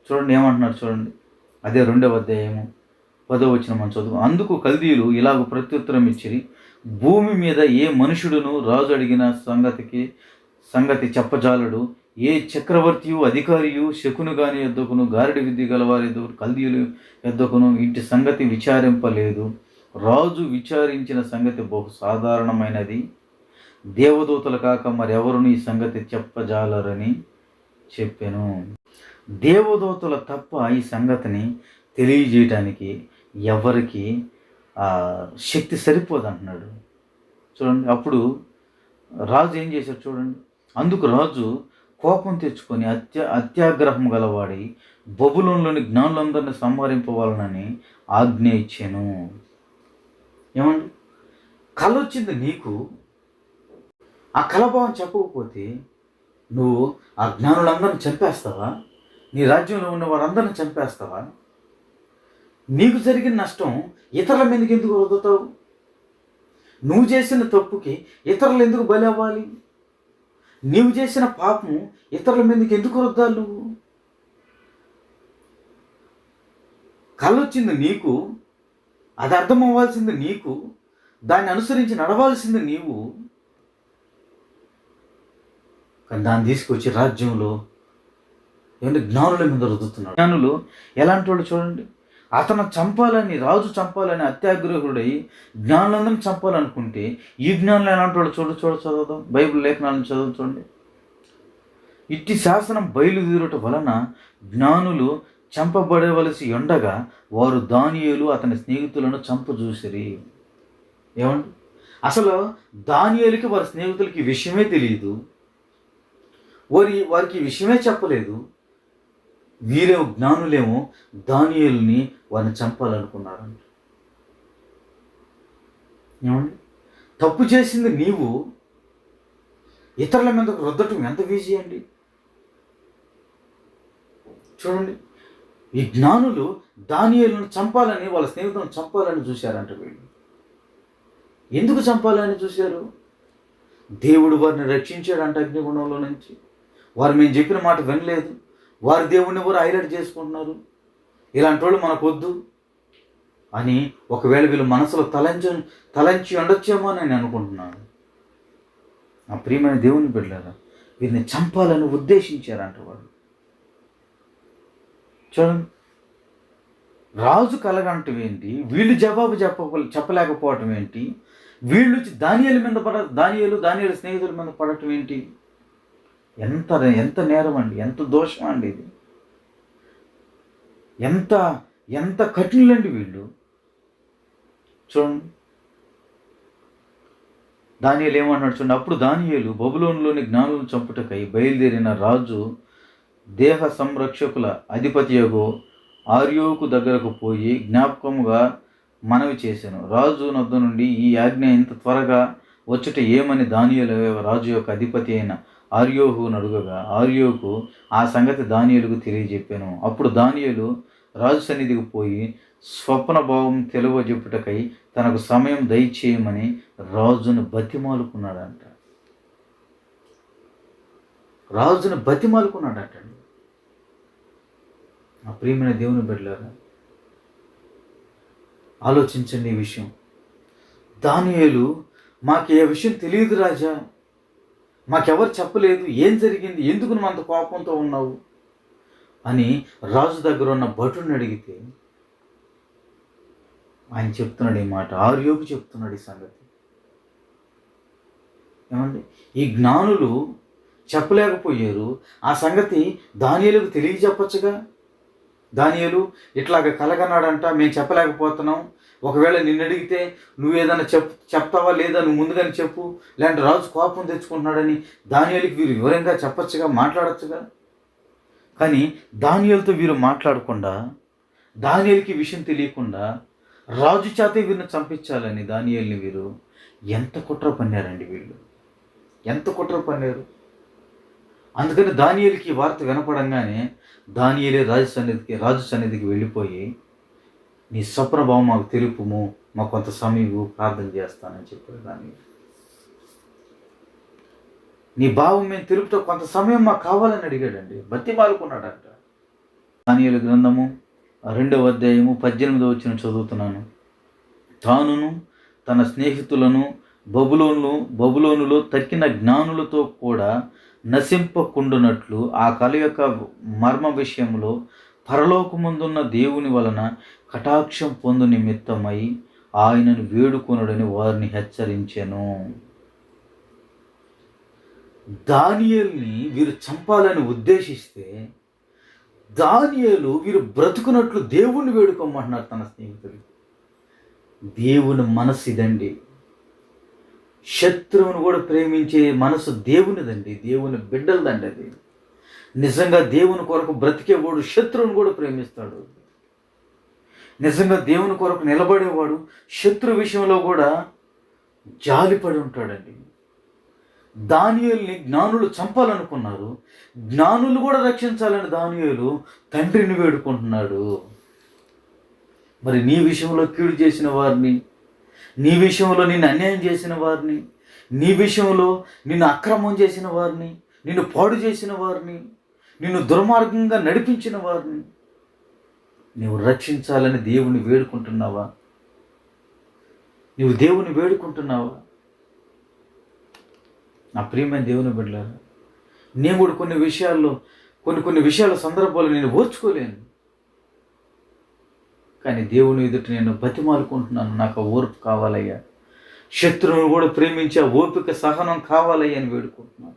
చూడండి ఏమంటున్నాడు చూడండి. అదే 2వ అధ్యాయము 10వ వచనం మనం చదువు. అందుకు కల్దీయులు ఇలాగ ప్రత్యుత్తరం ఇచ్చిరి, భూమి మీద ఏ మనుషుడును రాజు అడిగిన సంగతి చెప్పజాలడు. ఏ చక్రవర్తియు అధికారియు శకును గాని ఎద్దకును గారడి విద్య గలవారి ఎద్దకు కల్దీయులు ఎద్దకును ఇంటి సంగతి విచారింపలేదు. రాజు విచారించిన సంగతి బహు సాధారణమైనది, దేవదూతలు కాక మరెవరును ఈ సంగతి చెప్పజాలరని చెప్పాను. దేవదూతలు తప్ప ఈ సంగతిని తెలియజేయటానికి ఎవరికి శక్తి సరిపోదు అంటున్నాడు. చూడండి, అప్పుడు రాజు ఏం చేశాడు చూడండి. అందుకు రాజు కోపం తెచ్చుకొని అత్యాగ్రహం గలవాడి బబులోనులోని జ్ఞానులందరినీ సంహరింపవాలనని ఆజ్ఞ ఇచ్చాను. ఏమండి, కళ వచ్చింది నీకు, ఆ కలభావం చెప్పకపోతే నువ్వు ఆ జ్ఞానులందరిని చంపేస్తావా? నీ రాజ్యంలో ఉన్న వారందరిని చంపేస్తావా? నీకు జరిగిన నష్టం ఇతరుల మీదకి ఎందుకు వదులుతావు? నువ్వు చేసిన తప్పుకి ఇతరులు ఎందుకు బలి అవ్వాలి? నీవు చేసిన పాపం ఇతరుల మీదకి ఎందుకు రుద్దాలి? నువ్వు కళ్ళొచ్చింది నీకు, అది అర్థం అవ్వాల్సింది నీకు, దాన్ని అనుసరించి నడవాల్సింది నీవు. కానీ దాన్ని తీసుకొచ్చి రాజ్యంలో ఏమంటే జ్ఞానుల మీద రుద్దుతున్నాడు. జ్ఞానులు ఎలాంటి వాళ్ళు చూడండి. రాజు చంపాలని అత్యాగ్రహుడై జ్ఞానులందరినీ చంపాలనుకుంటే ఈ జ్ఞానులు ఎలాంటి వాళ్ళు చదువుదాం. బైబిల్ లేఖనాలను చూడండి. ఇట్టి శాసనం బయలుదేరుట వలన జ్ఞానులు చంపబడవలసి ఉండగా వారు దానియేలు అతని స్నేహితులను చంపజూసిరి. ఏమండి, అసలు దానియేలుకి వారి స్నేహితులకి విషయమే తెలియదు. వారికి విషయమే చెప్పలేదు. వీరేమో జ్ఞానులేమో దానియేలుని వారిని చంపాలనుకున్నారంట. ఏమండి, తప్పు చేసింది నీవు ఇతరుల మీద రుద్దటం ఎంత ఈజీ అండి. చూడండి, ఈ జ్ఞానులు దానియేలును చంపాలని, వాళ్ళ స్నేహితులను చంపాలని చూశారంట. వీళ్ళు ఎందుకు చంపాలని చూశారు? దేవుడు వారిని రక్షించాడంట అగ్నిగుండంలో నుంచి. వారు మేము చెప్పిన మాట వినలేదు. వారి దేవుడిని కూడా హైలైట్ చేసుకుంటున్నారు. వాళ్ళు మనకొద్దు అని ఒకవేళ వీళ్ళు మనసులో తలంచి ఉండొచ్చేమో అని నేను అనుకుంటున్నాను. ఆ ప్రియమైన దేవుని బిడ్డలారా, వీరిని చంపాలని ఉద్దేశించారంట వాళ్ళు. చూడండి, రాజు కలగంటం ఏంటి, వీళ్ళు జవాబు చెప్పలేకపోవటం ఏంటి, వీళ్ళు దానియేలు మీద దానియేలు స్నేహితుల మీద పడటం ఏంటి? ఎంత నేరం అండి, ఎంత దోషం అండి ఇది. ఎంత కఠినులండి వీళ్ళు. చూడండి, దానియేలు ఏమన్నాడు చూడండి. అప్పుడు దానియేలు బబులోనులోని జ్ఞానులను చంపుటకై బయలుదేరిన రాజు దేహ సంరక్షకుల అధిపతియగు ఆర్యోకు దగ్గరకు పోయి జ్ఞాపకముగా మనవి చేశాను. రాజు నొద్ద నుండి ఈ ఆజ్ఞ ఇంత త్వరగా వచ్చుట ఏమని దానియేలు రాజు యొక్క అధిపతి అయిన ఆర్యోహును అడుగగా ఆర్యోకు ఆ సంగతి దానియేలుకు తెలియజెప్పాను. అప్పుడు దానియేలు రాజు సన్నిధికి పోయి స్వప్న భావం తెలియజెప్పుటకై తనకు సమయం దయచేయమని రాజును బతిమాలుకున్నాడంట. ఆ ప్రియమైన దేవుని బిడ్డలారా, ఆలోచించండి ఈ విషయం. దానియేలు మాకు ఏ విషయం తెలియదు రాజా, మాకెవరు చెప్పలేదు, ఏం జరిగింది, ఎందుకు నువ్వు అంత కోపంతో ఉన్నావు అని రాజు దగ్గర ఉన్న భటుడిని అడిగితే ఆయన చెప్తున్నాడు ఈ మాట. ఆర్యోకు చెప్తున్నాడు ఈ సంగతి. ఏమండి, ఈ జ్ఞానులు చెప్పలేకపోయారు. ఆ సంగతి దానియేలుకు తెలియజెప్పచ్చుగా. దానియేలు ఇట్లాగ కలగన్నాడంట, మేము చెప్పలేకపోతున్నాం, ఒకవేళ నిన్ను అడిగితే నువ్వు ఏదైనా చెప్తావా లేదా, నువ్వు ముందుగానే చెప్పు, లేదంటే రాజు కోపం తెచ్చుకుంటున్నాడని దానియేలుకి వీరు వివరంగా చెప్పచ్చుగా, మాట్లాడచ్చుగా. కానీ దానియేలుతో వీరు మాట్లాడకుండా, దానియేలుకి విషయం తెలియకుండా రాజు చేతే వీరిని చంపించాలని దానియేలుని వీరు ఎంత కుట్ర పన్నారండి వీళ్ళు, ఎంత కుట్ర పన్నారు. అందుకని దానియేలుకి ఈ వార్త వినపడంగానే దానియేలే రాజు సన్నిధికి వెళ్ళిపోయి, నీ స్వప్నభావం మాకు తెలుపుము, మాకు కొంత సమయం ప్రార్థన చేస్తానని చెప్పాడు దానియేలు. నీ భావం మేము తెలుపుతో కొంత సమయం మాకు కావాలని అడిగాడండి, బతిమాలుకున్నాడంట. దానియేలు గ్రంథము 2వ అధ్యాయము 18వ వచనం చదువుతున్నాను. తానును తన స్నేహితులను బబులోనులో తక్కిన జ్ఞానులతో కూడా నశింపకుండునట్లు ఆ కల యొక్క మర్మ విషయంలో పరలోకమందున్న దేవుని వలన కటాక్షం పొందు నిమిత్తమై ఆయనను వేడుకొనుడని వారిని హెచ్చరించెను. దానియేలుని వీరు చంపాలని ఉద్దేశిస్తే దానియేలు వీరు బ్రతుకున్నట్లు దేవుణ్ణి వేడుకోమంటున్నారు తన స్నేహితులు. దేవుని మనసు ఇదండి. శత్రువును కూడా ప్రేమించే మనసు దేవునిదండి, దేవుని బిడ్డలదండి అది. నిజంగా దేవుని కొరకు బ్రతికేవాడు శత్రువును కూడా ప్రేమిస్తాడు. నిజంగా దేవుని కొరకు నిలబడేవాడు శత్రు విషయంలో కూడా జాలిపడి ఉంటాడండి. దానియేలుని జ్ఞానులు చంపాలనుకున్నారు, జ్ఞానులు కూడా రక్షించాలని దానియేలు తండ్రిని వేడుకుంటున్నాడు. మరి నీ విషయంలో కీడు చేసిన వారిని, నీ విషయంలో నిన్ను అన్యాయం చేసిన వారిని, నీ విషయంలో నిన్ను అక్రమం చేసిన వారిని, నిన్ను పాడు చేసిన వారిని, నిన్ను దుర్మార్గంగా నడిపించిన వారిని నీవు రక్షించాలని దేవుని వేడుకుంటున్నావా? నీవు దేవుని వేడుకుంటున్నావా? నా ప్రియమైన దేవుని బిడ్డలారా, నేను కూడా కొన్ని విషయాల సందర్భాలు నేను ఓర్చుకోలేను. కానీ దేవుని ఎదుట నేను బతిమాలుకుంటున్నాను, నాకు ఆ ఓర్పు కావాలయ్యా. శత్రువును కూడా ప్రేమించే ఓపిక సహనం కావాలయ్యా అని వేడుకుంటున్నాను.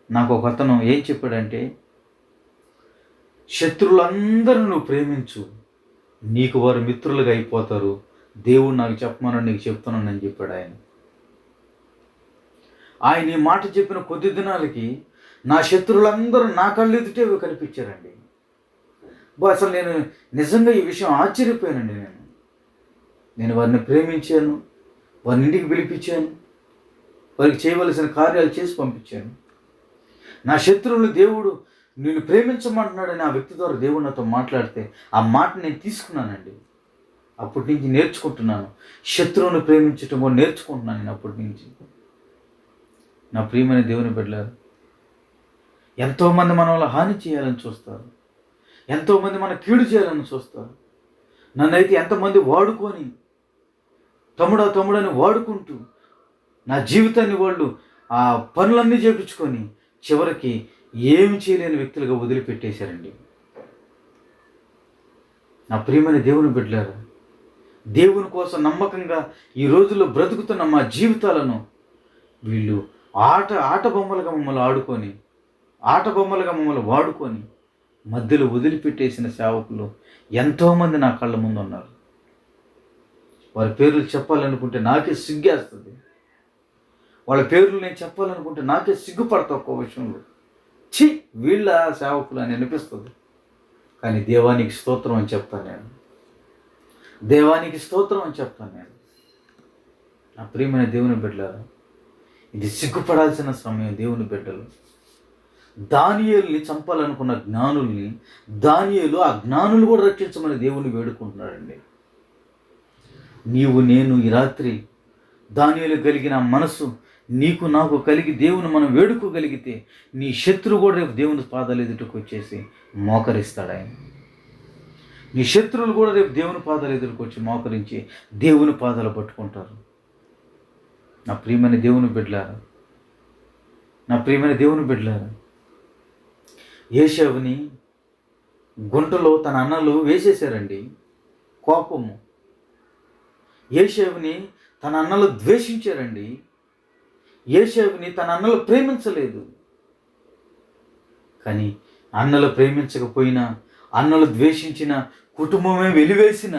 నాకు ఒక అతను ఏం చెప్పాడంటే, శత్రువులందరూ నువ్వు ప్రేమించు, నీకు వారు మిత్రులుగా అయిపోతారు, దేవుడు నాకు చెప్పమని నీకు చెప్తున్నానని చెప్పాడు ఆయన. ఆయన ఈ మాట చెప్పిన కొద్ది దినాలకి నా శత్రువులందరూ నా కళ్ళు ఎదుటే కనిపించారండి. అసలు నేను నిజంగా ఈ విషయం ఆశ్చర్యపోయానండి. నేను వారిని ప్రేమించాను, వారిని ఇంటికి పిలిపించాను, వారికి చేయవలసిన కార్యాలు చేసి పంపించాను. నా శత్రువులు దేవుడు నేను ప్రేమించమంటున్నాడని ఆ వ్యక్తి ద్వారా దేవుడు నాతో మాట్లాడితే ఆ మాట నేను తీసుకున్నానండి. అప్పటి నుంచి నేర్చుకుంటున్నాను, శత్రువుని ప్రేమించటం కూడా నేర్చుకుంటున్నాను నేను అప్పటి నుంచి. నా ప్రియమైన దేవుని బిడ్డలారా, ఎంతోమంది మనల్ని హాని చేయాలని చూస్తారు, ఎంతోమంది మన కీడు చేయాలని చూస్తారు. నన్నైతే ఎంతమంది వాడుకొని తమ్ముడని వాడుకుంటూ నా జీవితాన్ని వాళ్ళు ఆ పనులన్నీ చేపించుకొని చివరికి ఏమి చేయలేని వ్యక్తులుగా వదిలిపెట్టేశారండి. నా ప్రియమైన దేవుని బిడ్డలారా, దేవుని కోసం నమ్మకంగా ఈ రోజుల్లో బ్రతుకుతున్న మా జీవితాలను వీళ్ళు ఆట బొమ్మలుగా మమ్మల్ని వాడుకొని మధ్యలో వదిలిపెట్టేసిన సేవకులు ఎంతోమంది నా కళ్ళ ముందు ఉన్నారు. వారి పేర్లు చెప్పాలనుకుంటే నాకే సిగ్గేస్తుంది, వాళ్ళ పేర్లు నేను చెప్పాలనుకుంటే నాకే సిగ్గుపడతా ఒక్కో విషయంలో. వీళ్ళ సేవకులు అని అనిపిస్తుంది. కానీ దేవానికి స్తోత్రం అని చెప్తాను నేను, దేవానికి స్తోత్రం అని చెప్తాను నేను. నా ప్రియమైన దేవుని బిడ్డలారా, ఇది సిగ్గుపడాల్సిన సమయం. దేవుని బిడ్డలు దానియేలుని చంపాలనుకున్న జ్ఞానుల్ని దానియేలు ఆ జ్ఞానులు కూడా రక్షించమని దేవుని వేడుకుంటున్నాడండి. నీవు నేను ఈ రాత్రి దానియేలు కలిగిన మనసు నీకు నాకు కలిగి దేవుని మనం వేడుకోగలిగితే నీ శత్రువు కూడా రేపు దేవుని పాదాలు ఎదుటకు వచ్చేసి మోకరిస్తాడు ఆయన. నీ శత్రువులు కూడా రేపు దేవుని పాదాలు ఎదురుకు వచ్చి మోకరించి దేవుని పాదాలు పట్టుకుంటారు. నా ప్రియమైన దేవుని బిడ్డలారా, యేషావుని గుంటలో తన అన్నలు వేసేశారండి. కోపము. యేషావుని తన అన్నలు ద్వేషించారండి. యేషావుని తన అన్నలు ప్రేమించలేదు. కానీ అన్నలు ప్రేమించకపోయినా, అన్నలు ద్వేషించిన, కుటుంబమే వెలివేసిన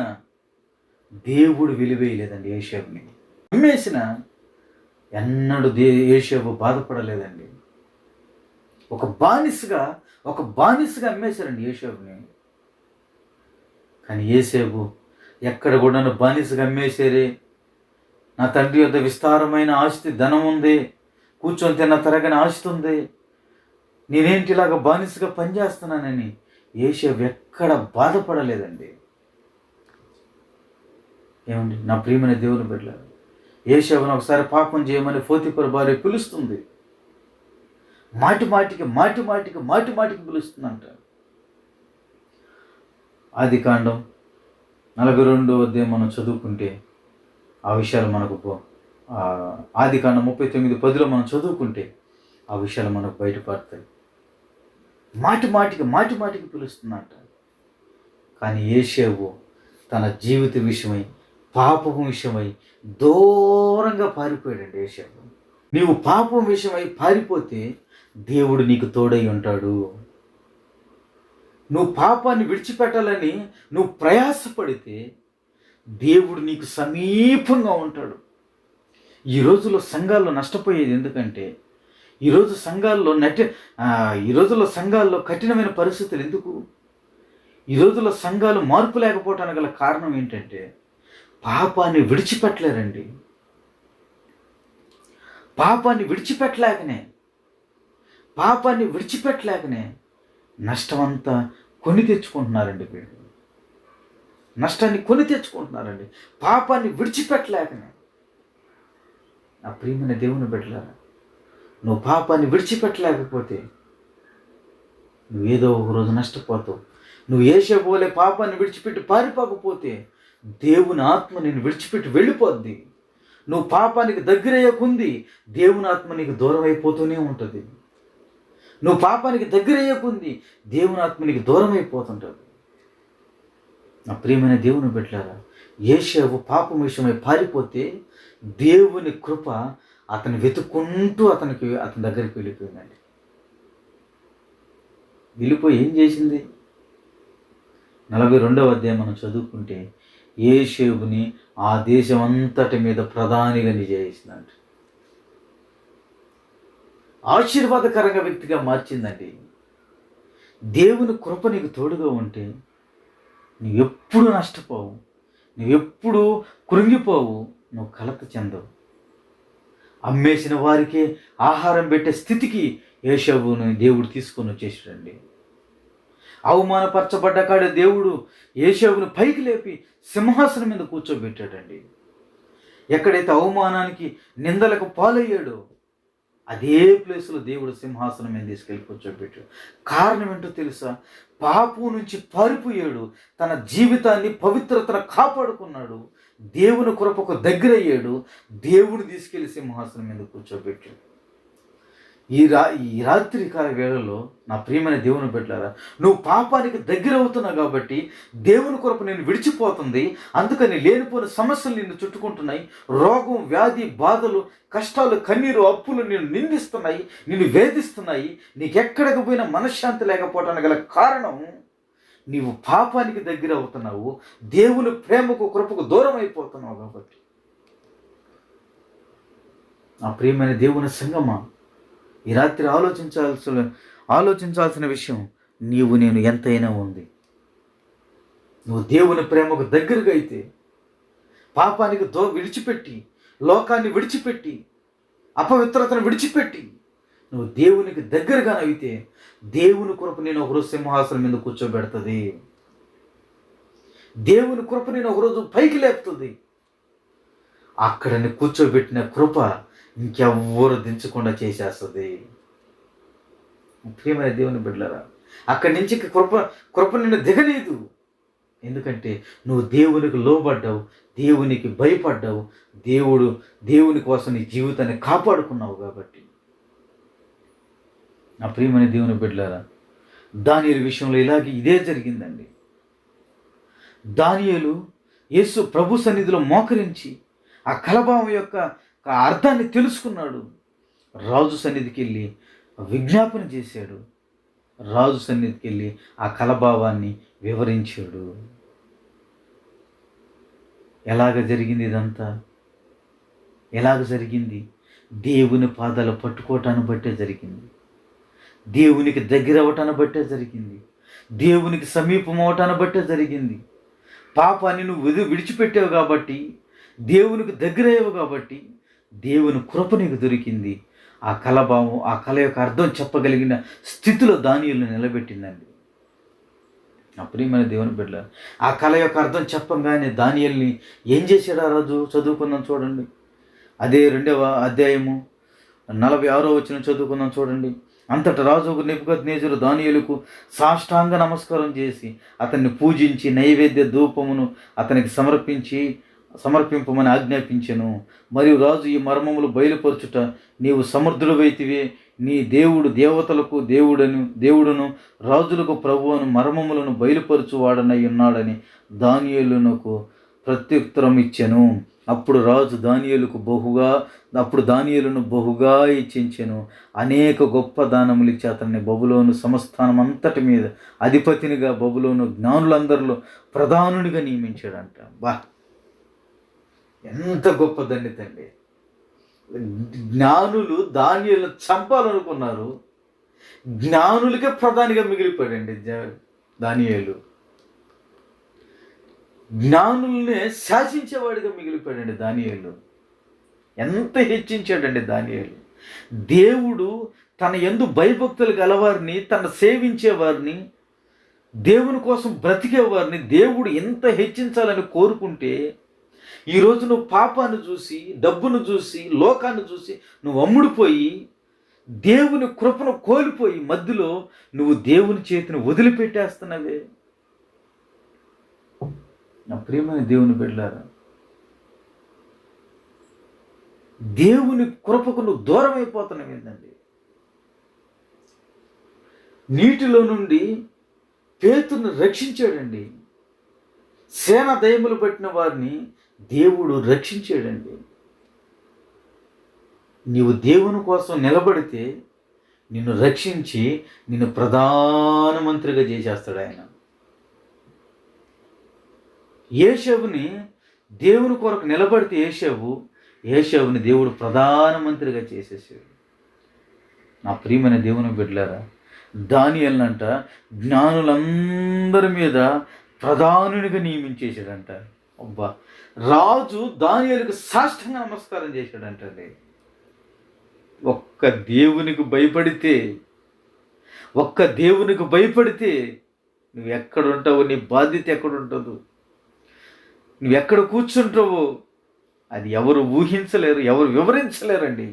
దేవుడు వెలివేయలేదండి. యేషావుని అమ్మేసిన ఎన్నడూ యేషావు బాధపడలేదండి. ఒక బానిసగా అమ్మేశారండి యేషావుని. కానీ యేసేపు ఎక్కడ కూడా నన్ను బానిసగా అమ్మేశారే, నా తండ్రి యొద్ద విస్తారమైన ఆస్తి ధనం ఉంది, కూర్చొని తిన్న తరగని ఆస్తి ఉంది, నేనేంటి ఇలాగ బానిసగా పనిచేస్తున్నానని యోసేపు ఎక్కడ బాధపడలేదండి. ఏమండి నా ప్రియమైన దేవుని బిడ్డలారా, యోసేపును ఒకసారి పాపం చేయమని పోతీఫరు భార్య పిలుస్తుంది. మాటి మాటికి పిలుస్తుందంట. ఆదికాండం 42వ అధ్యాయం మనం చదువుకుంటే ఆ విషయాలు మనకు ఆదికాండం 39:10 మనం చదువుకుంటే ఆ విషయాలు మనకు బయటపడతాయి. మాటి మాటికి పిలుస్తుందంట. కానీ యోసేపు తన జీవిత విషయమై, పాపం విషయమై దూరంగా పారిపోయాడండి యోసేపు. నీవు పాపం విషయమై పారిపోతే దేవుడు నీకు తోడై ఉంటాడు. నువ్వు పాపాన్ని విడిచిపెట్టాలని నువ్వు ప్రయాసపడితే దేవుడు నీకు సమీపంగా ఉంటాడు. ఈ రోజుల్లో సంఘాల్లో నష్టపోయేది ఎందుకంటే, ఈ రోజుల్లో సంఘాల్లో కఠినమైన పరిస్థితులు ఎందుకు? ఈ రోజుల్లో సంఘాలు మార్పు లేకపోవటానికి గల కారణం ఏంటంటే, పాపాన్ని విడిచిపెట్టలేరండి. పాపాన్ని విడిచిపెట్టలేకనే నష్టమంతా కొని తెచ్చుకుంటున్నారండి. వీళ్ళు నష్టాన్ని కొని తెచ్చుకుంటున్నారండి, పాపాన్ని విడిచిపెట్టలేకనే. నా ప్రియమైన దేవుని బిడ్డలారా, నువ్వు పాపాన్ని విడిచిపెట్టలేకపోతే నువ్వేదో ఒక రోజు నష్టపోతావు. నువ్వు యోసేపు వలె పాపాన్ని విడిచిపెట్టి పారిపోకపోతే దేవుని ఆత్మ నిన్ను విడిచిపెట్టి వెళ్ళిపోద్ది. నువ్వు పాపానికి దగ్గరయ్యకుంది దేవుని ఆత్మ నీకు దూరం అయిపోతూనే ఉంటుంది. నువ్వు పాపానికి దగ్గరయ్యకుంది దేవుని ఆత్మ నీకు దూరం అయిపోతుంటుంది. నా ప్రియమైన దేవుని బిడ్డలారా, యోసేపు పాపం విషయమై పారిపోతే దేవుని కృప అతను వెతుక్కుంటూ అతని దగ్గరికి వెళ్ళిపోయిందండి. వెళ్ళిపోయి ఏం చేసింది? 42వ అధ్యాయం మనం చదువుకుంటే యోసేపుని ఆ దేశం అంతటి మీద ప్రధానిగా చేసిందంట. ఆశీర్వాదకరంగా వ్యక్తిగా మార్చిందండి. దేవుని కృప నీకు తోడుగా ఉంటే నువ్వెప్పుడు నష్టపోవు, నువ్వెప్పుడు కృంగిపోవు, నువ్వు కలత చెందవు. అమ్మేసిన వారికే ఆహారం పెట్టే స్థితికి యోసేపుని దేవుడు తీసుకొని వచ్చేసాడండి. అవమానపరచబడ్డ కాడ దేవుడు యోసేపుని పైకి లేపి సింహాసనం మీద కూర్చోబెట్టాడండి. ఎక్కడైతే అవమానానికి నిందలకు పాలయ్యాడో అదే ప్లేస్లో దేవుడు సింహాసనం మీద తీసుకెళ్ళి కూర్చోబెట్టాడు. కారణం ఏంటో తెలుసా? పాపం నుంచి పారిపోయాడు, తన జీవితాన్ని పవిత్రతను కాపాడుకున్నాడు, దేవుని కృపకు దగ్గరయ్యాడు, దేవుడు తీసుకెళ్లి సింహాసనం మీద కూర్చోబెట్టాడు. ఈ రాత్రి కాల వేళలో నా ప్రియమైన దేవుని బిడ్డలారా, నువ్వు పాపానికి దగ్గర అవుతున్నావు కాబట్టి దేవుని కృప నేను విడిచిపోతుంది. అందుకని లేనిపోయిన సమస్యలు నిన్ను చుట్టుకుంటున్నాయి. రోగం, వ్యాధి, బాధలు, కష్టాలు, కన్నీరు, అప్పులు నిన్ను నిందిస్తున్నాయి, నిన్ను వేధిస్తున్నాయి. నీకెక్కడికి పోయినా మనశ్శాంతి లేకపోవడానికి గల కారణం నీవు పాపానికి దగ్గర అవుతున్నావు, దేవుని ప్రేమకు కృపకు దూరం అయిపోతున్నావు కాబట్టి. నా ప్రియమైన దేవుని సంగమా, ఈ రాత్రి ఆలోచించాల్సిన విషయం, నీవు నేను ఎంతైనా ఉంది. నువ్వు దేవుని ప్రేమకు దగ్గరగా అయితే, పాపానికి విడిచిపెట్టి, లోకాన్ని విడిచిపెట్టి, అపవిత్రతను విడిచిపెట్టి నువ్వు దేవునికి దగ్గరగా అయితే దేవుని కృప నేను ఒకరోజు సింహాసనం మీద కూర్చోబెడుతుంది. దేవుని కృప నేను ఒకరోజు పైకి లేపుతుంది. అక్కడ కూర్చోబెట్టిన కృప ఇంకెవ్వరు దించకుండా చేసేస్తుంది. ప్రియమైన దేవుని బిడ్డలారా, అక్కడి నుంచి కృప నిన్ను దిగలేదు. ఎందుకంటే నువ్వు దేవునికి లోబడ్డావు, దేవునికి భయపడ్డావు, దేవుని కోసం నీ జీవితాన్ని కాపాడుకున్నావు కాబట్టి. నా ప్రియమైన దేవుని బిడ్డలారా, దానియేలు విషయంలో ఇదే జరిగిందండి. దానియేలు యేసు ప్రభు సన్నిధిలో మోకరించి ఆ కలభావం యొక్క అర్థాన్ని తెలుసుకున్నాడు. రాజు సన్నిధికి వెళ్ళి విజ్ఞాపన చేశాడు. రాజు సన్నిధికి వెళ్ళి ఆ కలభావాన్ని వివరించాడు. ఎలాగ జరిగింది ఇదంతా? ఎలాగ జరిగింది? దేవుని పాదాలు పట్టుకోవటాన్ని బట్టే జరిగింది, దేవునికి దగ్గర అవటాన్ని బట్టే జరిగింది, దేవునికి సమీపం అవటాన్ని బట్టే జరిగింది. పాపాన్ని నువ్వు విడిచిపెట్టావు కాబట్టి, దేవునికి దగ్గరయ్యావు కాబట్టి దేవుని కృప నీకు దొరికింది. ఆ కలభావం, ఆ కళ యొక్క అర్థం చెప్పగలిగిన స్థితిలో దానియేలును నిలబెట్టిందండి. నా ప్రియమైన దేవుని బిడ్డ, ఆ కళ యొక్క అర్థం చెప్పంగానే దానియేలుని ఏం చేశాడు ఆ రాజు? చదువుకుందాం చూడండి. అదే 2వ అధ్యాయము 46వ వచనం చదువుకుందాం చూడంండి. అంతట రాజు నెబుకద్నెజరు దానియేలుకు సాష్టాంగ నమస్కారం చేసి అతన్ని పూజించి నైవేద్య ధూపమును అతనికి సమర్పింపమని ఆజ్ఞాపించెను. మరియు రాజు ఈ మర్మములు బయలుపరచుట నీవు సమర్థుడవైతివే, నీ దేవుడు దేవతలకు దేవుడును రాజులకు ప్రభువును మర్మములను బయలుపరచువాడనై ఉన్నాడని దానియేలునకు ప్రత్యుత్తరం ఇచ్చెను. అప్పుడు దానియేలును బహుగా హెచ్చించెను. అనేక గొప్ప దానములు ఇచ్చి అతన్ని బబులోను సంస్థానం అంతటి మీద అధిపతినిగా, బబులోను జ్ఞానులందరిలో ప్రధానునిగా నియమించాడంట. ఎంత గొప్ప దండితండి! జ్ఞానులు దానియేలును చంపాలనుకున్నారు, జ్ఞానులకే ప్రధానిగా మిగిలిపోయాడండి దానియేలు. జ్ఞానుల్నే శాసించేవాడిగా మిగిలిపోయాడండి దానియేలు. ఎంత హెచ్చించాడండి దానియేలు! దేవుడు తన యందు భయభక్తులు గలవారిని, తన సేవించేవారిని, దేవుని కోసం బ్రతికేవారిని దేవుడు ఎంత హెచ్చించాలని కోరుకుంటే, ఈరోజు నువ్వు పాపాన్ని చూసి, డబ్బును చూసి, లోకాన్ని చూసి నువ్వు అమ్ముడుపోయి దేవుని కృపను కోల్పోయి మధ్యలో నువ్వు దేవుని చేతిని వదిలిపెట్టేస్తున్నావే. నా ప్రియమైన దేవుని బిడ్డలారా, దేవుని కృపకు నువ్వు దూరం అయిపోతున్నావు ఏంటండి? నీటిలో నుండి పేతురుని రక్షించాడండి. సేన దయ్యములు పట్టిన వారిని దేవుడు రక్షించాడండి. నీవు దేవుని కోసం నిలబడితే నిన్ను రక్షించి నిన్ను ప్రధానమంత్రిగా చేసేస్తాడు ఆయన. యేషవుని దేవుని కొరకు నిలబడితే యేషవుని దేవుడు ప్రధానమంత్రిగా చేసేసాడు. నా ప్రియమైన దేవుని బిడ్డలారా, దానియేలునంట జ్ఞానులందరి మీద ప్రధానునిగా నియమించేశాడంట. అబ్బా, రాజు దానియేలుకు సాష్టాంగ నమస్కారం చేశాడంటండి. ఒక్క దేవునికి భయపడితే నువ్వు ఎక్కడుంటావు, నీ బాధ్యత ఎక్కడుంటుందో, నువ్వు ఎక్కడ కూర్చుంటావో అది ఎవరు ఊహించలేరు, ఎవరు వివరించలేరండి.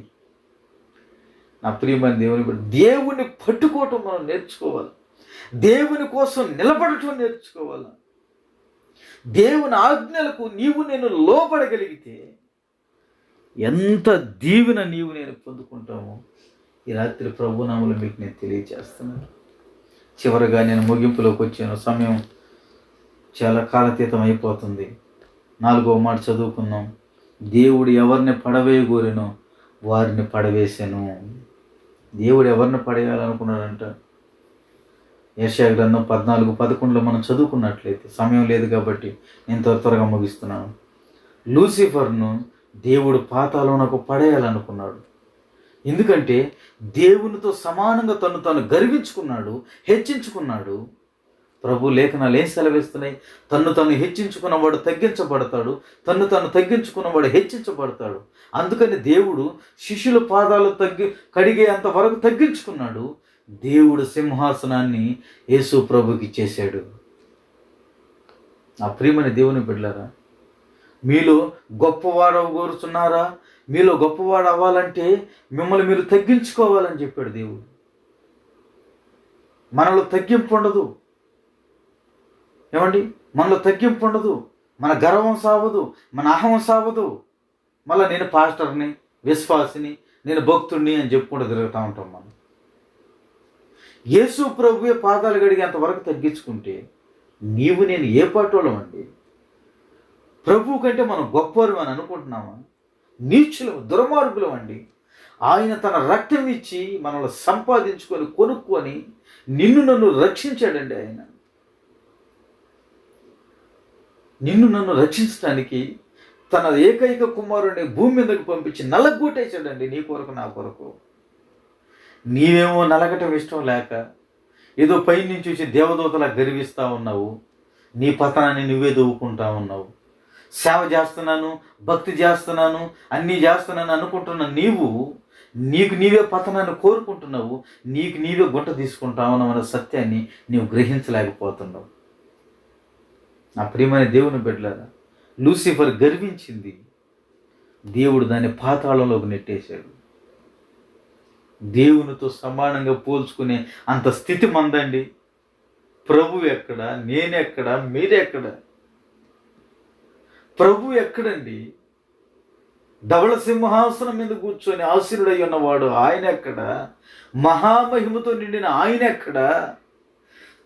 నా ప్రియమైన దేవుని పట్టుకోవటం మనం నేర్చుకోవాలి. దేవుని కోసం నిలబడటం నేర్చుకోవాలి. దేవుని ఆజ్ఞలకు నేను లోబడగలిగితే ఎంత దీవెన నేను పొందుకుంటామో ఈ రాత్రి ప్రభునామములో మీకు నేను తెలియజేస్తున్నాను. చివరిగా నేను ముగింపులోకి వచ్చాను. సమయం చాలా కాలతీతం అయిపోతుంది. 4వ మాట చదువుకుందాం. దేవుడు ఎవరిని పడవేయగోరెనో వారిని పడవేశాను. దేవుడు ఎవరిని పడేయాలనుకున్నాడంట? యెషయా గ్రంథం 14:11 మనం చదువుకున్నట్లయితే, సమయం లేదు కాబట్టి నేను త్వరగా ముగిస్తున్నాను. లూసిఫర్ను దేవుడు పాతాళమునకు పడేయాలనుకున్నాడు. ఎందుకంటే దేవునితో సమానంగా తను గర్వించుకున్నాడు, హెచ్చించుకున్నాడు. ప్రభు లేఖనాలు ఏం సెలవిస్తున్నాయి? తను హెచ్చించుకున్నవాడు తగ్గించబడతాడు, తను తగ్గించుకున్నవాడు హెచ్చించబడతాడు. అందుకని దేవుడు శిష్యుల పాదాలు కడిగే అంతవరకు తగ్గించుకున్నాడు. దేవుడు సింహాసనాన్ని యేసు ప్రభుకి ఇచ్చేశాడు. ఆ ప్రియమైన దేవుని బిడ్డలారా, మీలో గొప్పవాడు కోరుచున్నారా? మీలో గొప్పవాడు అవ్వాలంటే మిమ్మల్ని మీరు తగ్గించుకోవాలని చెప్పాడు దేవుడు. మనలో తగ్గింపు ఉండదు. ఏమండి, మనలో తగ్గింపు ఉండదు. మన గర్వం సావదు, మన అహం సావదు. మళ్ళీ నేను పాస్టర్ని, విశ్వాసిని, నేను భక్తుడిని అని చెప్పుకుంటూ తిరుగుతూ ఉంటాం. మనం యేసు ప్రభువే పాదాలు గడిగేంత వరకు తగ్గించుకుంటే నేను ఏ పాటోళ్ళం అండి? ప్రభు కంటే మనం గొప్పవారు అని అనుకుంటున్నామా? నీచులం, దుర్మార్గులం అండి. ఆయన తన రక్తం ఇచ్చి మనల్ని సంపాదించుకొని కొనుక్కొని నన్ను రక్షించాడండి. ఆయన నన్ను రక్షించడానికి తన ఏకైక కుమారుడిని భూమి మీదకి పంపించి నలగొట్టేశాడండి, నీ కొరకు నా కొరకు. నీవేమో నలగటం ఇష్టం లేక ఏదో పైనుంచి చూసి దేవదూతలా గర్విస్తూ ఉన్నావు. నీ పతనాన్ని నువ్వే దవ్వుకుంటా ఉన్నావు. సేవ చేస్తున్నాను, భక్తి చేస్తున్నాను, అన్నీ చేస్తున్నాను అనుకుంటున్న నీకు నీవే పతనాన్ని కోరుకుంటున్నావు, నీకు నీవే గుంట తీసుకుంటా ఉన్నావు అన్న సత్యాన్ని నీవు గ్రహించలేకపోతున్నావు. నా ప్రియమైన దేవుని బిడ్డలారా, లూసిఫర్ గర్వించింది, దేవుడు దాన్ని పాతాళంలోకి నెట్టేశాడు. దేవునితో సమానంగా పోల్చుకునే అంత స్థితి మందండి. ప్రభు ఎక్కడ, నేనెక్కడ, మీరెక్కడ? ప్రభు ఎక్కడండి? ధవళ సింహాసనం మీద కూర్చొని ఆశీనుడై ఉన్నవాడు ఆయన ఎక్కడ? మహామహిమతో నిండిన ఆయన ఎక్కడ?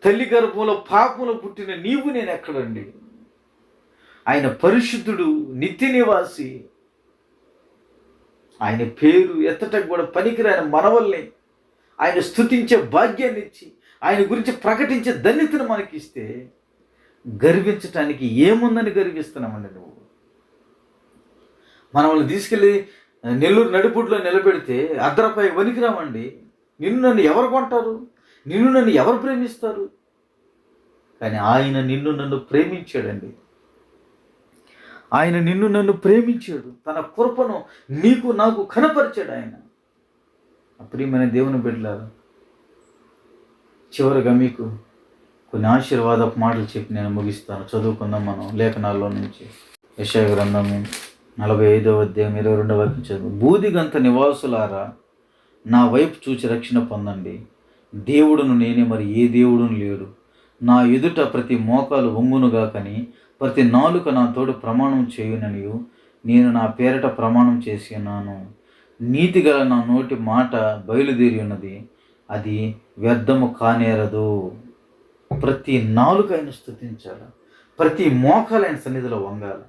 తల్లి గర్భంలో పాపంలో పుట్టిన నీవు నేను ఎక్కడండి? ఆయన పరిశుద్ధుడు, నిత్య నివాసి. ఆయన పేరు ఎత్తటకు కూడా పనికిరాని మనవల్ని ఆయన స్తుతించే భాగ్యాన్ని ఇచ్చి ఆయన గురించి ప్రకటించే ధన్యతను మనకిస్తే గర్వించటానికి ఏముందని గర్విస్తున్నామండి? నువ్వు మనల్ని తీసుకెళ్ళి నెల్లూరు నడిపుడిలో నిలబెడితే అర్ధరూపాయి వణికిరామండి. నిన్ను నన్ను ఎవరు కొంటారు? నిన్ను నన్ను ఎవరు ప్రేమిస్తారు? కానీ ఆయన నిన్ను నన్ను ప్రేమించాడండి. ఆయన నిన్ను నన్ను ప్రేమించాడు. తన కృపను నీకు నాకు కనపరిచాడు ఆయన. ప్రియమైన దేవుని బిడ్డలారా, చివరిగా మీకు కొన్ని ఆశీర్వాదపు మాటలు చెప్పి నేను ముగిస్తాను. చదువుకుందాం మనం లేఖనాల్లో నుంచి. యెషయా గ్రంథము 45వ అధ్యాయం 22వ వాక్యం చదువు. బూదిగంత నివాసులారా, నా వైపు చూచి రక్షణ పొందండి. దేవుడును నేనే, మరి ఏ దేవుడును లేడు. నా ఎదుట ప్రతి మోకాలు వంగునుగా కని ప్రతి నాలుక నా తోడు ప్రమాణం చేయుననియు నేను నా పేరట ప్రమాణం చేసి ఉన్నాను. నీతిగల నా నోటి మాట బయలుదేరి ఉన్నది, అది వ్యర్థము కానేరదు. ప్రతి నాలుక ఆయన స్తుతించాల, ప్రతి మోకాలు ఆయన సన్నిధిలో వంగాల.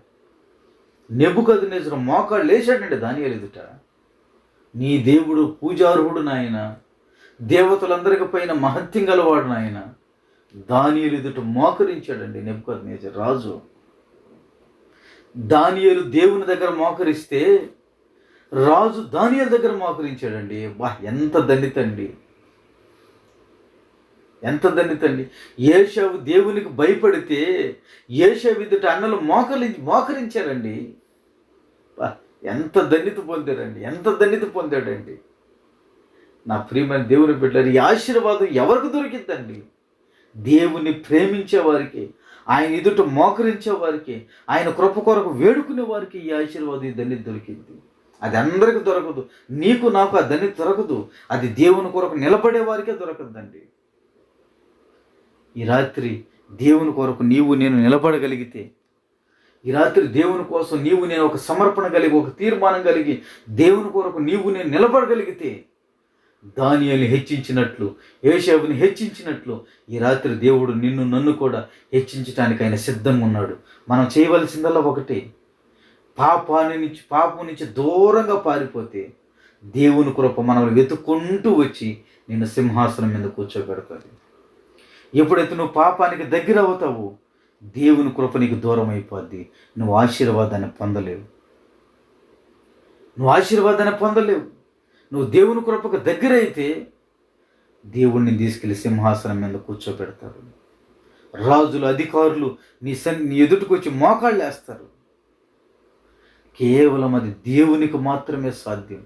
నెబుకద్నెజరు మోకాళ్ళు లేచాడండి దానియేలు ఎదుట. నీ దేవుడు పూజార్హుడు నాయన, దేవతలందరికి పైన మహత్యం గలవాడు నాయన. దానియేలు ఎదుట మోకరించాడండి నెబుకద్నెజరు రాజు. దానియేలు దేవుని దగ్గర మోకరిస్తే రాజు దానియేలు దగ్గర మోకరించాడండి. ఎంత దండితండి, ఎంత దండితండి. ఏషావు దేవునికి భయపడితే ఏషావు ఎదుట అన్నలు మోకరించారండి. ఎంత దండిత పొందాడండి, ఎంత దండిత పొందాడండి. నా ప్రియమైన దేవుని బిడ్డలారా, ఈ ఆశీర్వాదం ఎవరికి దొరికిందండి? దేవుని ప్రేమించే వారికి, ఆయన ఎదుట మోకరించే వారికి, ఆయన కృప కొరకు వేడుకునే వారికి ఈ ఆశీర్వాదం, ఈ దండిత దొరికింది. అది అందరికీ దొరకదు. నీకు నాకు ఆ దండిత దొరకదు. అది దేవుని కొరకు నిలబడే వారికే దొరకదండి. ఈ రాత్రి దేవుని కొరకు నీవు నేను నిలబడగలిగితే, ఈ రాత్రి దేవుని కోసం నీవు నేను ఒక సమర్పణ కలిగి, ఒక తీర్మానం కలిగి దేవుని కొరకు నీవు నేను నిలబడగలిగితే, దానియేలుని హెచ్చించినట్లు, యోసేపుని హెచ్చించినట్లు ఈ రాత్రి దేవుడు నిన్ను నన్ను కూడా హెచ్చించడానికి ఆయన సిద్ధంగా ఉన్నాడు. మనం చేయవలసిందల్లా ఒకటే, పాపం నుంచి దూరంగా పారిపోతే దేవుని కృప మనల్ని వెతుక్కుంటూ వచ్చి నిన్ను సింహాసనం మీద కూర్చోబెడతాడు. ఎప్పుడైతే నువ్వు పాపానికి దగ్గర అవుతావో దేవుని కృప నీకు దూరం అయిపోద్ది. నువ్వు ఆశీర్వాదాన్ని పొందలేవు, నువ్వు ఆశీర్వాదాన్ని పొందలేవు. నువ్వు దేవుని కృపకు దగ్గర అయితే దేవుణ్ణి తీసుకెళ్ళి సింహాసనం మీద కూర్చోబెడతారు. రాజులు, అధికారులు నీ ఎదుటికి వచ్చి మోకాళ్ళు వేస్తారు. కేవలం అది దేవునికి మాత్రమే సాధ్యం,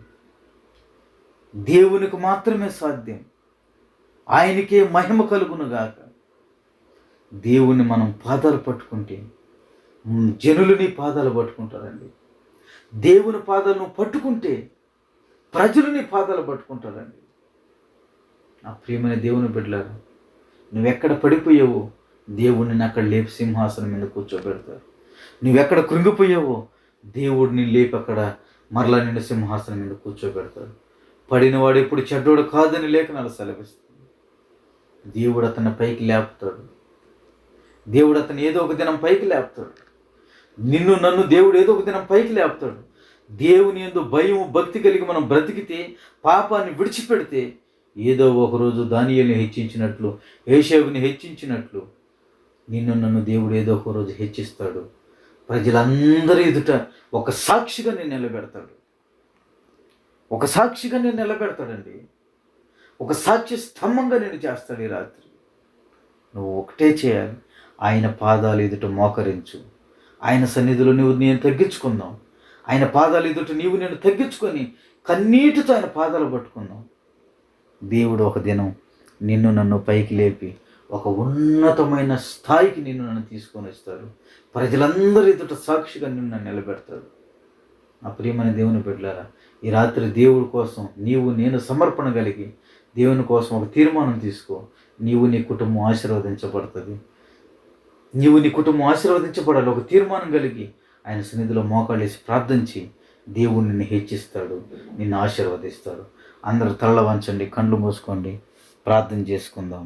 దేవునికి మాత్రమే సాధ్యం. ఆయనకే మహిమ కలుగునుగాక. దేవుని మనం పాదాలు పట్టుకుంటే జనులు నీ పాదాలు పట్టుకుంటారండి. దేవుని పాదాలను పట్టుకుంటే ప్రజలు నీ పాదాలు పట్టుకుంటారండి. నా ప్రియమైన దేవుని బిడ్డలారా, నువ్వెక్కడ పడిపోయావో దేవుడిని అక్కడ లేపి సింహాసనం మీద కూర్చోబెడతారు. నువ్వెక్కడ కృంగిపోయావో దేవుడిని లేపి అక్కడ మరలా నిన్ను సింహాసనం మీద కూర్చోబెడతాడు. పడినవాడు ఎప్పుడు చెడ్డోడు కాదని లేఖనాలు సెలవిస్తుంది. దేవుడు అతన్ని పైకి లేపుతాడు. దేవుడు అతను ఏదో ఒక దినం పైకి లేపుతాడు. నిన్ను నన్ను దేవుడు ఏదో ఒక దినం పైకి లేపుతాడు. దేవుని యందు భయం భక్తి కలిగి మనం బ్రతికితే, పాపాన్ని విడిచిపెడితే, ఏదో ఒకరోజు దానియేలుని హెచ్చించినట్లు, యోసేపుని హెచ్చించినట్లు నిన్ను నన్ను దేవుడు ఏదో ఒక రోజు హెచ్చిస్తాడు. ప్రజలందరి ఎదుట ఒక సాక్షిగా నేను నిలబెడతాడు. ఒక సాక్షిగా నేను నిలబెడతాడండి. ఒక సాక్షి స్తంభంగా నేను చేస్తాడు. ఈ రాత్రి నువ్వు ఒకటే చేయాలి, ఆయన పాదాలు ఎదుట మోకరించు. ఆయన సన్నిధిలో నేను తగ్గించుకుందాం. ఆయన పాదాలు ఎదుట నేను తగ్గించుకొని కన్నీటితో ఆయన పాదాలు పట్టుకుందాం. దేవుడు ఒక దినం నిన్ను నన్ను పైకి లేపి ఒక ఉన్నతమైన స్థాయికి నన్ను తీసుకొని వస్తాడు. ప్రజలందరి ఎదుట సాక్షిగా నన్ను నిలబెడతాడు. నా ప్రియమైన దేవుని బిడ్డలారా, ఈ రాత్రి దేవుడి కోసం నేను సమర్పణ కలిగి దేవుని కోసం ఒక తీర్మానం తీసుకో. నీ కుటుంబం ఆశీర్వదించబడుతుంది. నీ కుటుంబం ఆశీర్వదించబడాలి. ఒక తీర్మానం కలిగి ఆయన సన్నిధిలో మోకాళ్ళేసి ప్రార్థించి దేవుడు నిన్ను హెచ్చిస్తాడు, నిన్ను ఆశీర్వదిస్తాడు. అందరూ తలల వంచండి, కళ్ళు మూసుకోండి, ప్రార్థన చేసుకుందాం.